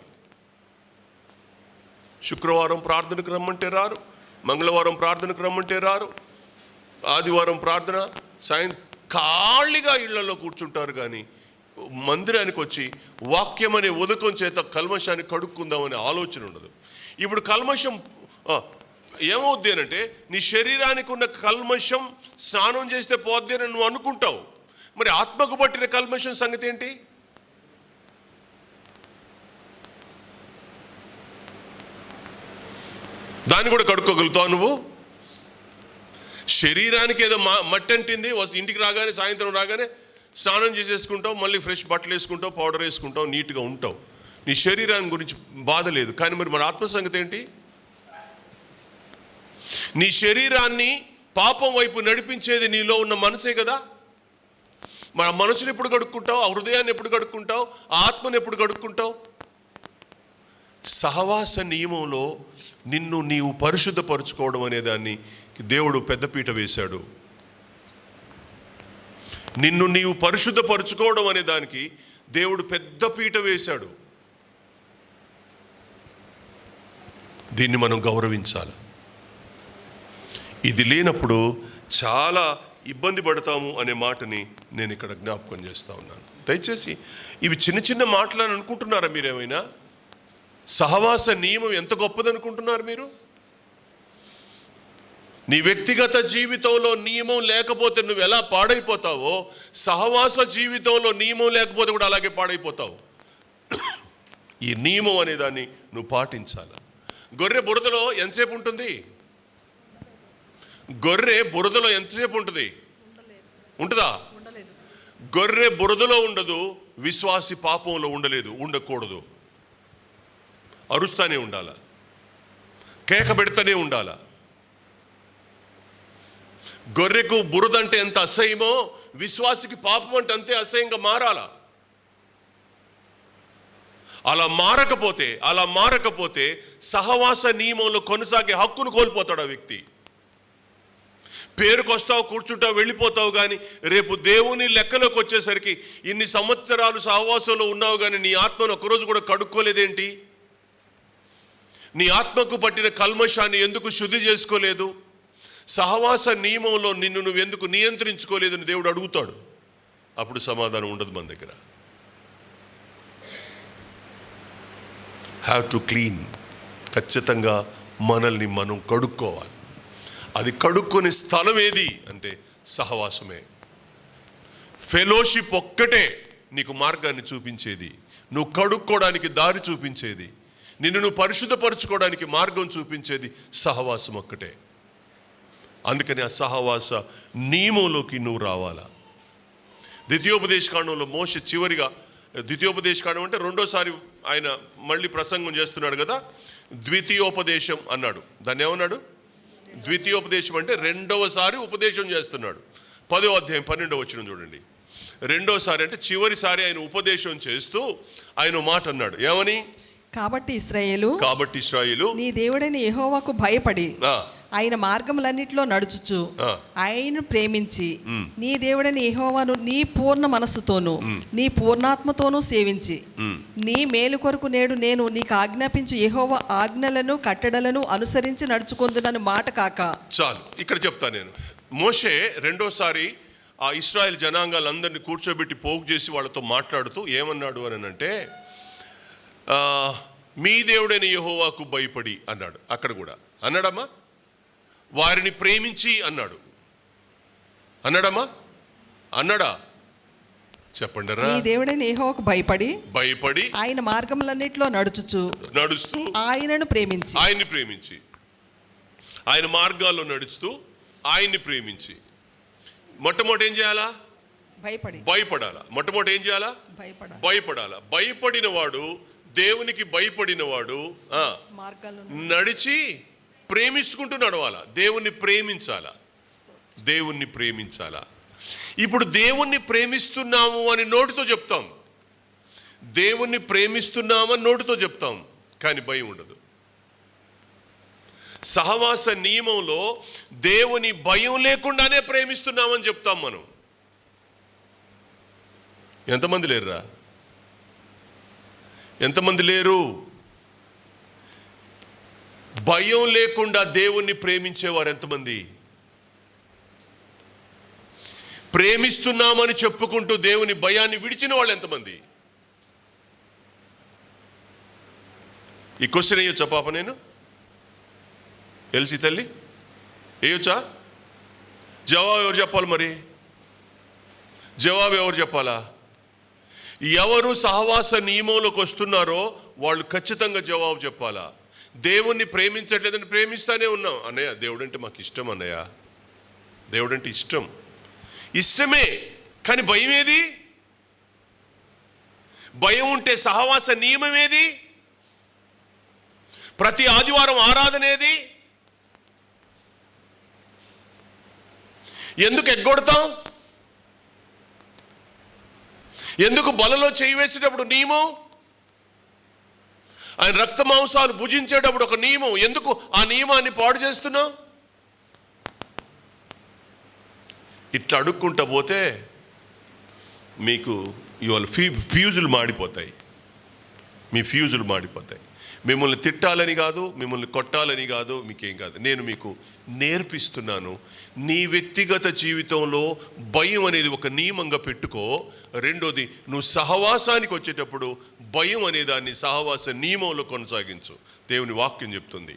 శుక్రవారం ప్రార్థనకు రమ్మంటే రారు, మంగళవారం ప్రార్థనకు రమ్మంటే రారు, ఆదివారం ప్రార్థన ఖాళీగా ఇళ్లలో కూర్చుంటారు. కానీ మందిరానికి వచ్చి వాక్యం అనే ఉదకం చేత కల్మషాన్ని కడుక్కుందామనే ఆలోచన ఉండదు. ఇప్పుడు కల్మషం ఏమవుద్ది అనంటే, నీ శరీరానికి ఉన్న కల్మషం స్నానం చేస్తే పోద్ది అని నువ్వు అనుకుంటావు. మరి ఆత్మకు పట్టిన కల్మషం సంగతి ఏంటి? దాన్ని కూడా కడుక్కోగలుగుతావు నువ్వు? శరీరానికి ఏదో మట్టి అంటింది, ఇంటికి రాగానే, సాయంత్రం రాగానే స్నానం చేసేసుకుంటావు, మళ్ళీ ఫ్రెష్ బట్టలు వేసుకుంటావు, పౌడర్ వేసుకుంటావు, నీట్గా ఉంటావు. నీ శరీరాన్ని గురించి బాధ లేదు. కానీ మరి మన ఆత్మ సంగతి ఏంటి? నీ శరీరాన్ని పాపం వైపు నడిపించేది నీలో ఉన్న మనసే కదా. మన మనసుని ఎప్పుడు కడుక్కుంటావు? ఆ హృదయాన్ని ఎప్పుడు కడుక్కుంటావు? ఆ ఆత్మను ఎప్పుడు కడుక్కుంటావు? సహవాస నియమంలో నిన్ను నీవు పరిశుద్ధపరచుకోవడం అనే దాన్ని దేవుడు పెద్దపీట వేశాడు. నిన్ను నీవు పరిశుద్ధపరచుకోవడం అనే దానికి దేవుడు పెద్దపీట వేశాడు. దీన్ని మనం గౌరవించాలి. ఇది లేనప్పుడు చాలా ఇబ్బంది పడతాము అనే మాటని నేను ఇక్కడ జ్ఞాపకం చేస్తూ ఉన్నాను. దయచేసి ఇవి చిన్న చిన్న మాటలని అనుకుంటున్నారా మీరేమైనా? సహవాస నియమం ఎంత గొప్పదనుకుంటున్నారు మీరు? నీ వ్యక్తిగత జీవితంలో నియమం లేకపోతే నువ్వు ఎలా పాడైపోతావో, సహవాస జీవితంలో నియమం లేకపోతే కూడా అలాగే పాడైపోతావు. ఈ నియమం అనే దాన్ని నువ్వు పాటించాలి. గొర్రె బురదలో ఎంతసేపు ఉంటుంది? గొర్రె బురదలో ఎంతసేపు ఉంటుంది? ఉంటుందా? గొర్రె బురదలో ఉండదు, విశ్వాసి పాపంలో ఉండకూడదు. అరుస్తానే ఉండాల, కేక పెడతానే ఉండాల. గొర్రెకు బురద అంటే ఎంత అసహ్యమో విశ్వాసికి పాపం అంటే అంతే అసహ్యంగా మారాలా. అలా మారకపోతే సహవాస నియమంలో కొనసాగే హక్కును కోల్పోతాడు ఆ వ్యక్తి. పేరుకు వస్తావు, కూర్చుంటావు, వెళ్ళిపోతావు, కానీ రేపు దేవుని లెక్కలోకి వచ్చేసరికి ఇన్ని సంవత్సరాలు సహవాసంలో ఉన్నావు కానీ నీ ఆత్మను ఒకరోజు కూడా కడుక్కోలేదేంటి? నీ ఆత్మకు పట్టిన కల్మషాన్ని ఎందుకు శుద్ధి చేసుకోలేదు? సహవాస నియమంలో నిన్ను నువ్వు ఎందుకు నియంత్రించుకోలేదని దేవుడు అడుగుతాడు. అప్పుడు సమాధానం ఉండదు మన దగ్గర. Have to clean. ఖచ్చితంగా మనల్ని మనం కడుక్కోవాలి. అది కడుక్కొని స్థలం ఏది అంటే సహవాసమే. ఫెలోషిప్ ఒక్కటే నీకు మార్గాన్ని చూపించేది, నువ్వు కడుక్కోవడానికి దారి చూపించేది, నిన్ను నువ్వు పరిశుద్ధపరచుకోవడానికి మార్గం చూపించేది సహవాసం ఒక్కటే. అందుకని ఆ సహవాస నియమంలోకి నువ్వు రావాలా. ద్వితీయోపదేశకాండంలో మోషే చివరిగా, ద్వితీయోపదేశకాండం అంటే రెండోసారి ఆయన మళ్ళీ ప్రసంగం చేస్తున్నాడు కదా, ద్వితీయోపదేశం అన్నాడు. దాన్ని ఏమన్నాడు? ద్వితీయోపదేశం అంటే రెండవసారి ఉపదేశం చేస్తున్నాడు. 10వ అధ్యాయం 12వ వచనం చూడండి. రెండోసారి అంటే చివరిసారి ఆయన ఉపదేశం చేస్తూ ఆయన మాట అన్నాడు. ఏమని? కాబట్టి ఇశ్రాయేలు నీ దేవుడైన యెహోవాకు భయపడి ఆయన మార్గములన్నిటిలో నడుచుచు ఆయనను ప్రేమించి నీ దేవుడైన యెహోవాను నీ పూర్ణ మనస్సుతోను నీ పూర్ణాత్మతోనూ సేవించి నీ మేలు కొరకు నేడు నేను నీకు ఆజ్ఞాపించి యెహోవా ఆజ్ఞలను కట్టడలను అనుసరించి నడుచుకొందునని మాట కాక. చాలు, ఇక్కడ చెప్తా నేను. మోషే రెండోసారి ఆ ఇశ్రాయేల్ జనాంగాలందరినీ కూర్చోబెట్టి పోగు చేసి వాళ్ళతో మాట్లాడుతూ ఏమన్నాడు అని అంటే, మీ దేవుడైన యెహోవాకు భయపడి అన్నాడు. అక్కడ కూడా అన్నాడమ్మా, వారిని ప్రేమించి అన్నాడు. అన్నాడమ్మా, అన్నాడా? చెప్పండి. నీ దేవుడైన యెహోవాకు భయపడి ఆయన మార్గములన్నిటిలో నడుస్తూ ఆయనను ప్రేమించి ఆయన మార్గాల్లో నడుస్తూ ఆయన్ని ప్రేమించి. మొట్టమొదటి ఏం చేయాలా? భయపడాలా. మొట్టమొదటి ఏం చేయాలా? భయపడాలా. భయపడిన వాడు, దేవునికి భయపడిన వాడు నడిచి ప్రేమించుకుంటూ నడవాలా. దేవుణ్ణి ప్రేమించాలా. ఇప్పుడు దేవుణ్ణి ప్రేమిస్తున్నాము అని నోటితో చెప్తాం, దేవుణ్ణి ప్రేమిస్తున్నామని నోటితో చెప్తాం, కానీ భయం ఉండదు. సహవాస నియమంలో దేవుని భయం లేకుండానే ప్రేమిస్తున్నామని చెప్తాం మనం. ఎంతమంది లేరురా? ఎంతమంది లేరు? భయం లేకుండా దేవుణ్ణి ప్రేమించేవారు ఎంతమంది? ప్రేమిస్తున్నామని చెప్పుకుంటూ దేవుని భయాన్ని విడిచిన వాళ్ళు ఎంతమంది? ఈ క్వశ్చన్ వేయొచ్చా పాప? నేను ఎల్సి తల్లి వేయొచ్చా? జవాబు ఎవరు చెప్పాలి? మరి జవాబు ఎవరు చెప్పాలా? ఎవరు సహవాస నియమంలోకి వస్తున్నారో వాళ్ళు ఖచ్చితంగా జవాబు చెప్పాలా. దేవుణ్ణి ప్రేమించట్లేదని ప్రేమిస్తానే ఉన్నాం. అన్నయ్య దేవుడంటే మాకు ఇష్టం, అన్నయ్య దేవుడంటే ఇష్టమే, కానీ భయం ఏది? భయం ఉంటే సహవాస నియమం ఏది? ప్రతి ఆదివారం ఆరాధన ఏది? ఎందుకు ఎగ్గొడతాం? ఎందుకు బలలో చేయి వేసేటప్పుడు నియమం? ఆయన రక్త మాంసాలు భుజించేటప్పుడు ఒక నియమం. ఎందుకు ఆ నియమాన్ని పాడు చేస్తున్నావు? ఇట్లా అడుక్కుంటా పోతే మీకు ఇవాళ ఫ్యూజులు మాడిపోతాయి. మీ ఫ్యూజులు మాడిపోతాయి. మిమ్మల్ని తిట్టాలని కాదు, మిమ్మల్ని కొట్టాలని కాదు, మీకేం కాదు. నేను మీకు నేర్పిస్తున్నాను. నీ వ్యక్తిగత జీవితంలో భయం అనేది ఒక నియమంగా పెట్టుకో. రెండోది, నువ్వు సహవాసానికి వచ్చేటప్పుడు భయం అనే దాన్ని సహవాస నియమంలో కొనసాగించు. దేవుని వాక్యం చెప్తుంది.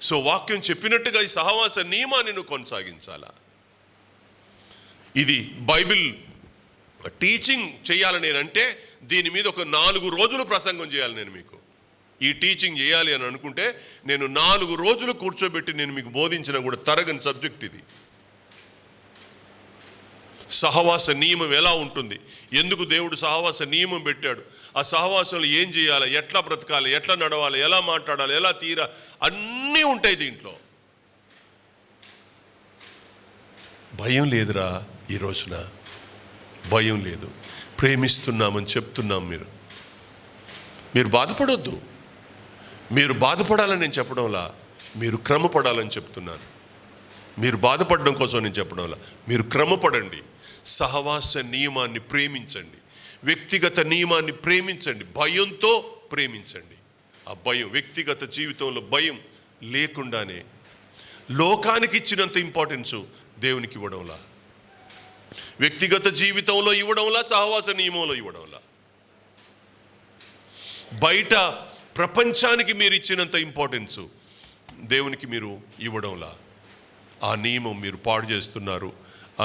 సో వాక్యం చెప్పినట్టుగా ఈ సహవాస నియమాన్ని నువ్వు కొనసాగించాలా. ఇది బైబిల్ టీచింగ్ చేయాలని నేనంటే దీని మీద ఒక 4 రోజులు ప్రసంగం చేయాలి. నేను మీకు ఈ టీచింగ్ చేయాలి అని అనుకుంటే నేను 4 రోజులు కూర్చోబెట్టి నేను మీకు బోధించిన కూడా తరగని సబ్జెక్ట్ ఇది. సహవాస నియమం ఎలా ఉంటుంది, ఎందుకు దేవుడు సహవాస నియమం పెట్టాడు, ఆ సహవాసంలో ఏం చేయాలి, ఎట్లా బ్రతకాలి, ఎట్లా నడవాలి, ఎలా మాట్లాడాలి, ఎలా తీరా, అన్నీ ఉంటాయి దీంట్లో. భయం లేదురా ఈ రోజున, భయం లేదు. ప్రేమిస్తున్నామని చెప్తున్నాం. మీరు బాధపడొద్దు. మీరు బాధపడాలని నేను చెప్పడంలా, మీరు క్రమపడాలని చెప్తున్నాను. మీరు బాధపడడం కోసం నేను చెప్పడంలా, మీరు క్రమపడండి. సహవాస నియమాన్ని ప్రేమించండి, వ్యక్తిగత నియమాన్ని ప్రేమించండి, భయంతో ప్రేమించండి. ఆ భయం, వ్యక్తిగత జీవితంలో భయం లేకుండానే లోకానికి ఇచ్చినంత ఇంపార్టెన్సు దేవునికి ఇవ్వడంలా, వ్యక్తిగత జీవితంలో ఇవ్వడంలా, సహవాస నియమంలో ఇవ్వడంలా, బయట ప్రపంచానికి మీరు ఇచ్చినంత ఇంపార్టెన్సు దేవునికి మీరు ఇవ్వడంలా, ఆ నియమం మీరు పాడు చేస్తున్నారు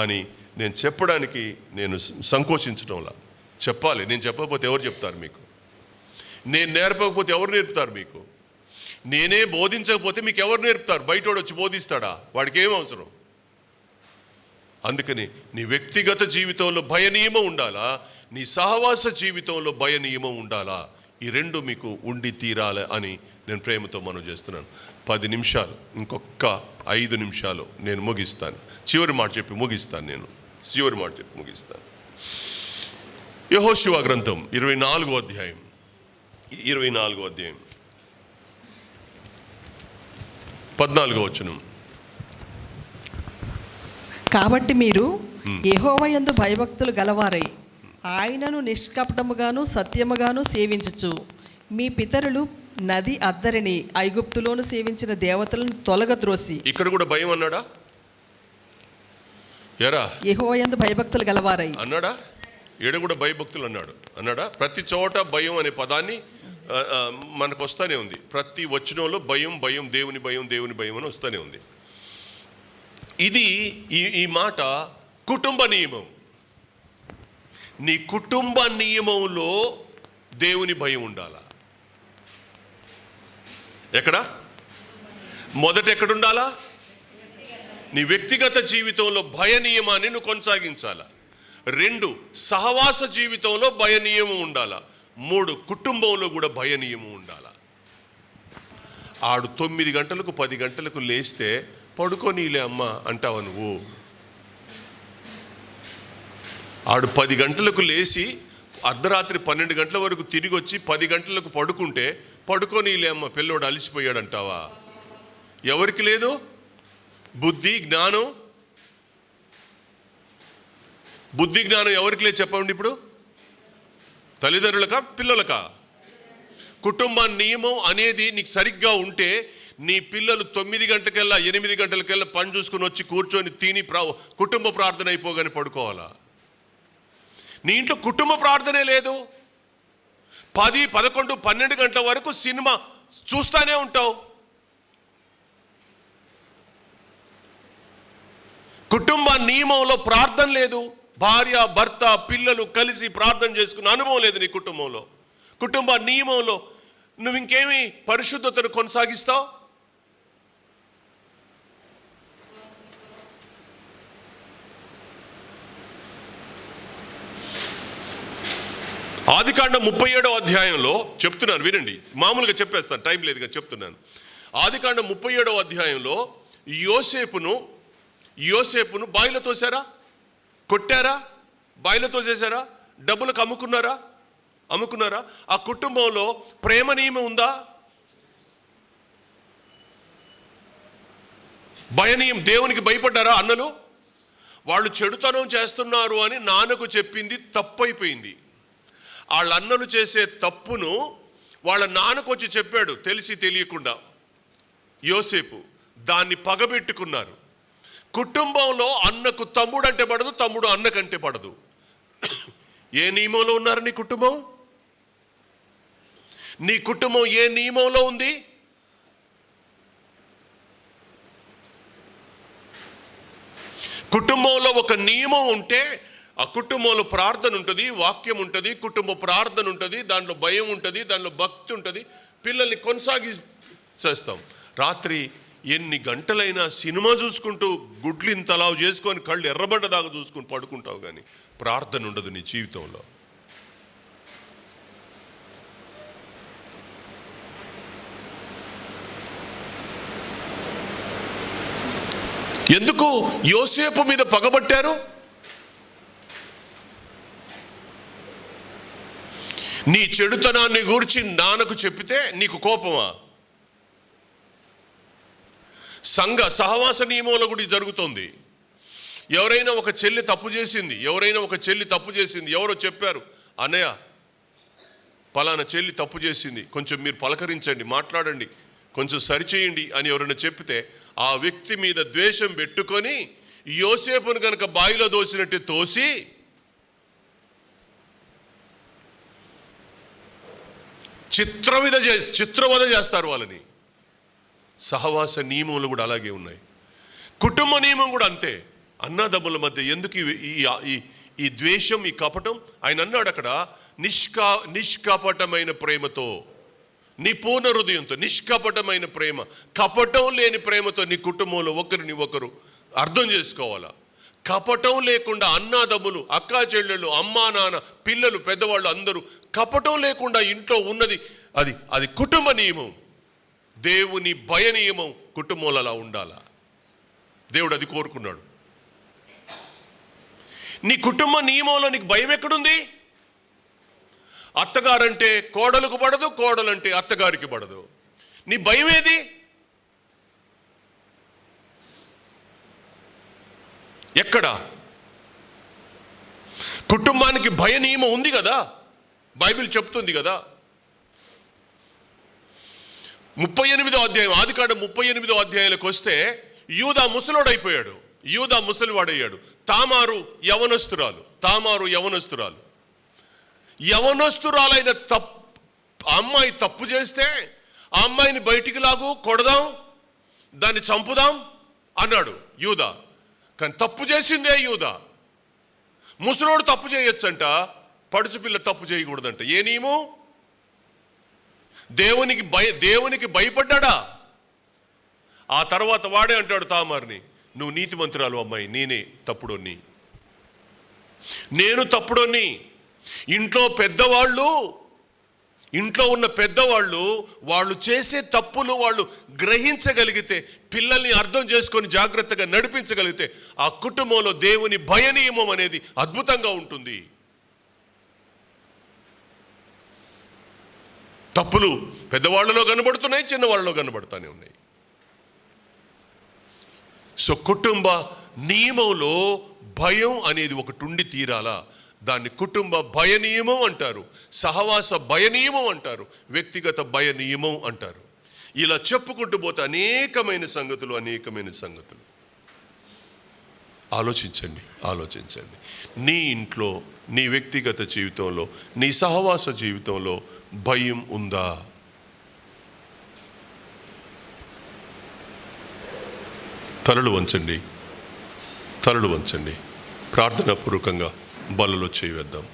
అని నేను చెప్పడానికి నేను సంకోచించడంలా. చెప్పాలి. నేను చెప్పకపోతే ఎవరు చెప్తారు మీకు? నేను నేర్పకపోతే ఎవరు నేర్పుతారు మీకు? నేనే బోధించకపోతే మీకు ఎవరు నేర్పుతారు? బయటోడు వచ్చి బోధిస్తాడా? వాడికి ఏం అవసరం? అందుకని నీ వ్యక్తిగత జీవితంలో భయ నియమం ఉండాలా, నీ సహవాస జీవితంలో భయ నియమం ఉండాలా. ఈ రెండు మీకు ఉండి తీరాలి అని నేను ప్రేమతో మనం చేస్తున్నాను. 10 నిమిషాలు, ఇంకొక 5 నిమిషాలు నేను ముగిస్తాను. చివరి మాట చెప్పి ముగిస్తాను. యెహోషువ గ్రంథం 24వ అధ్యాయం 14వ వచనం. కాబట్టి మీరు యెహోవా యందు భయభక్తులు గలవారై ఆయనను నిష్కపటముగాను సత్యముగాను సేవించుచు మీ పితరులు నది అద్దరిని ఐగుప్తులోను సేవించిన దేవతలను తొలగద్రోసి. ఇక్కడ కూడా భయం అన్నాడా? ఎరా యెహోవా యందు భయభక్తులు గలవారై అన్నాడా? ఈడ కూడా భయభక్తులు అన్నాడా? ప్రతి చోట భయం అనే పదాన్ని మనకు వస్తూనే ఉంది. ప్రతి వచనంలో భయం, దేవుని భయం అని వస్తూనే ఉంది. ఇది ఈ మాట కుటుంబ నియమం. నీ కుటుంబ నియమంలో దేవుని భయం ఉండాలా. మొదట ఎక్కడుండాలా? నీ వ్యక్తిగత జీవితంలో భయ నియమాన్ని నువ్వు కొనసాగించాలా. 2 సహవాస జీవితంలో భయ నియమం ఉండాలా. 3 కుటుంబంలో కూడా భయ నియమం ఉండాలా. ఆడు 9 గంటలకు 10 గంటలకు లేస్తే పడుకోనీలే అమ్మ అంటావా నువ్వు? ఆడు 10 గంటలకు లేచి అర్ధరాత్రి 12 గంటల వరకు తిరిగి వచ్చి 10 గంటలకు పడుకుంటే పడుకోనీలే అమ్మ పిల్లోడు అలిసిపోయాడు అంటావా? ఎవరికి లేదు బుద్ధి జ్ఞానం? బుద్ధి జ్ఞానం ఎవరికి లేదు చెప్పండి ఇప్పుడు? తల్లిదండ్రులకా పిల్లలకా? కుటుంబ నియమం అనేది నీకు సరిగ్గా ఉంటే నీ పిల్లలు 9 గంటలకెల్లా 8 గంటలకెల్లా పని చూసుకుని వచ్చి కూర్చొని తిని కుటుంబ ప్రార్థన అయిపోగానే పడుకోవాలా? నీ ఇంట్లో కుటుంబ ప్రార్థనే లేదు. 10, 11, 12 గంటల వరకు సినిమా చూస్తానే ఉంటావు. కుటుంబ నియమంలో ప్రార్థన లేదు. భార్య భర్త పిల్లలు కలిసి ప్రార్థన చేసుకున్న అనుభవం లేదు నీ కుటుంబంలో. కుటుంబ నియమంలో నువ్వు ఇంకేమి పరిశుద్ధతను కొనసాగిస్తావు? ఆదికాండం 37వ అధ్యాయంలో చెప్తున్నాను, వినండి. మామూలుగా చెప్పేస్తాను, టైం లేదుగా చెప్తున్నాను. ఆదికాండం 37వ అధ్యాయంలో యోసేపును బాయిలో తోసారా? కొట్టారా? బాయిలో తోసేశారా? డబ్బులకు అమ్ముకున్నారా? ఆ కుటుంబంలో ప్రేమ నియమం ఉందా? భయనీయం, దేవునికి భయపడ్డారా అన్నలు? వాళ్ళు చెడుతనం చేస్తున్నారు అని నాన్నకు చెప్పింది తప్పైపోయింది. వాళ్ళ అన్నలు చేసే తప్పును వాళ్ళ నాన్నకు వచ్చి చెప్పాడు తెలిసి తెలియకుండా యోసేపు. దాన్ని పగబెట్టుకున్నారు. కుటుంబంలో అన్నకు తమ్ముడు అంటే పడదు, తమ్ముడు అన్నకంటే పడదు. ఏ నియమంలో ఉన్నారు నీ కుటుంబం? నీ కుటుంబం ఏ నియమంలో ఉంది? కుటుంబంలో ఒక నియమం ఉంటే ఆ కుటుంబంలో ప్రార్థన ఉంటుంది, వాక్యం ఉంటుంది, కుటుంబ ప్రార్థన ఉంటుంది, దాంట్లో భయం ఉంటుంది, దాంట్లో భక్తి ఉంటుంది, పిల్లల్ని కొనసాగి చేస్తాం. రాత్రి ఎన్ని గంటలైనా సినిమా చూసుకుంటూ గుడ్లు ఇంతలావు చేసుకొని కళ్ళు ఎర్రబడ్డదాకా చూసుకొని పడుకుంటావు, కానీ ప్రార్థన ఉండదు నీ జీవితంలో. ఎందుకు యోసేపు మీద పగబట్టారు? నీ చెడుతనాన్ని గూర్చి నాన్నకు చెప్పితే నీకు కోపమా? సంఘ సహవాస నియమంలో కూడా జరుగుతుంది. ఎవరైనా ఒక చెల్లి తప్పు చేసింది, ఎవరో చెప్పారు, అన్నయ్య పలానా చెల్లి తప్పు చేసింది, కొంచెం మీరు పలకరించండి, మాట్లాడండి, కొంచెం సరిచేయండి అని ఎవరైనా చెప్పితే ఆ వ్యక్తి మీద ద్వేషం పెట్టుకొని యోసేపును కనుక బావిలో దోసినట్టు తోసి చిత్రవద చేస్తారు వాళ్ళని. సహవాస నియమములు కూడా అలాగే ఉన్నాయి. కుటుంబ నియమం కూడా అంతే. అన్నదమ్ముల మధ్య ఎందుకు ఈ ద్వేషం, ఈ కపటం? ఆయన అన్నాడు అక్కడ, నిష్కపటమైన ప్రేమతో, నీ పూర్ణ హృదయంతో, నిష్కపటమైన ప్రేమ, కపటం లేని ప్రేమతో నీ కుటుంబంలో ఒకరిని ఒకరు అర్థం చేసుకోవాలా. కపటం లేకుండా అన్నదమ్ములు, అక్కా చెల్లెళ్ళు, అమ్మా నాన్న, పిల్లలు, పెద్దవాళ్ళు అందరూ కపటం లేకుండా ఇంట్లో ఉన్నది అది కుటుంబ నియమం. దేవుని భయ నియమం కుటుంబంలో అలా ఉండాలా. దేవుడు అది కోరుకున్నాడు. నీ కుటుంబ నియమంలో నీకు భయం ఎక్కడుంది? అత్తగారంటే కోడలకు పడదు, కోడలంటే అత్తగారికి పడదు. నీ భయం ఏది? ఎక్కడ? కుటుంబానికి భయ నియమం ఉంది కదా, బైబిల్ చెప్తుంది కదా. 38వ అధ్యాయం, ఆదికాండం 38వ అధ్యాయానికి వస్తే యూదా ముసలోడైపోయాడు, యూదా ముసలివాడయ్యాడు. తామారు యవనస్తురాలైన అమ్మాయి తప్పు చేస్తే ఆ అమ్మాయిని బయటికి లాగు, కొడదాం, దాన్ని చంపుదాం అన్నాడు యూదా. కానీ తప్పు చేసిందే యూదా. ముసలోడు తప్పు చేయొచ్చంట, పడుచుపిల్ల తప్పు చేయకూడదంట. ఏ నియమం? దేవునికి భయపడ్డా. ఆ తర్వాత వాడే అంటాడు తామారిని, నువ్వు నీతిమంతురాలు అమ్మాయి, నేను తప్పుడోని. ఇంట్లో ఉన్న పెద్దవాళ్ళు వాళ్ళు చేసే తప్పులు వాళ్ళు గ్రహించగలిగితే, పిల్లల్ని అర్థం చేసుకొని జాగ్రత్తగా నడిపించగలిగితే ఆ కుటుంబంలో దేవుని భయ నియమం అనేది అద్భుతంగా ఉంటుంది. తప్పులు పెద్దవాళ్ళలో కనబడుతున్నాయి, చిన్నవాళ్ళలో కనబడుతూనే ఉన్నాయి. సో కుటుంబ నియమంలో భయం అనేది ఒకటి ఉండి తీరాలా. దాన్ని కుటుంబ భయ నియమం అంటారు, సహవాస భయ నియమం అంటారు, వ్యక్తిగత భయ నియమం అంటారు. ఇలా చెప్పుకుంటూ పోతే అనేకమైన సంగతులు. ఆలోచించండి. నీ ఇంట్లో, నీ వ్యక్తిగత జీవితంలో, నీ సహవాస జీవితంలో భయం ఉందా? తలలు వంచండి, ప్రార్థనాపూర్వకంగా బలలో చేయి వేద్దాం.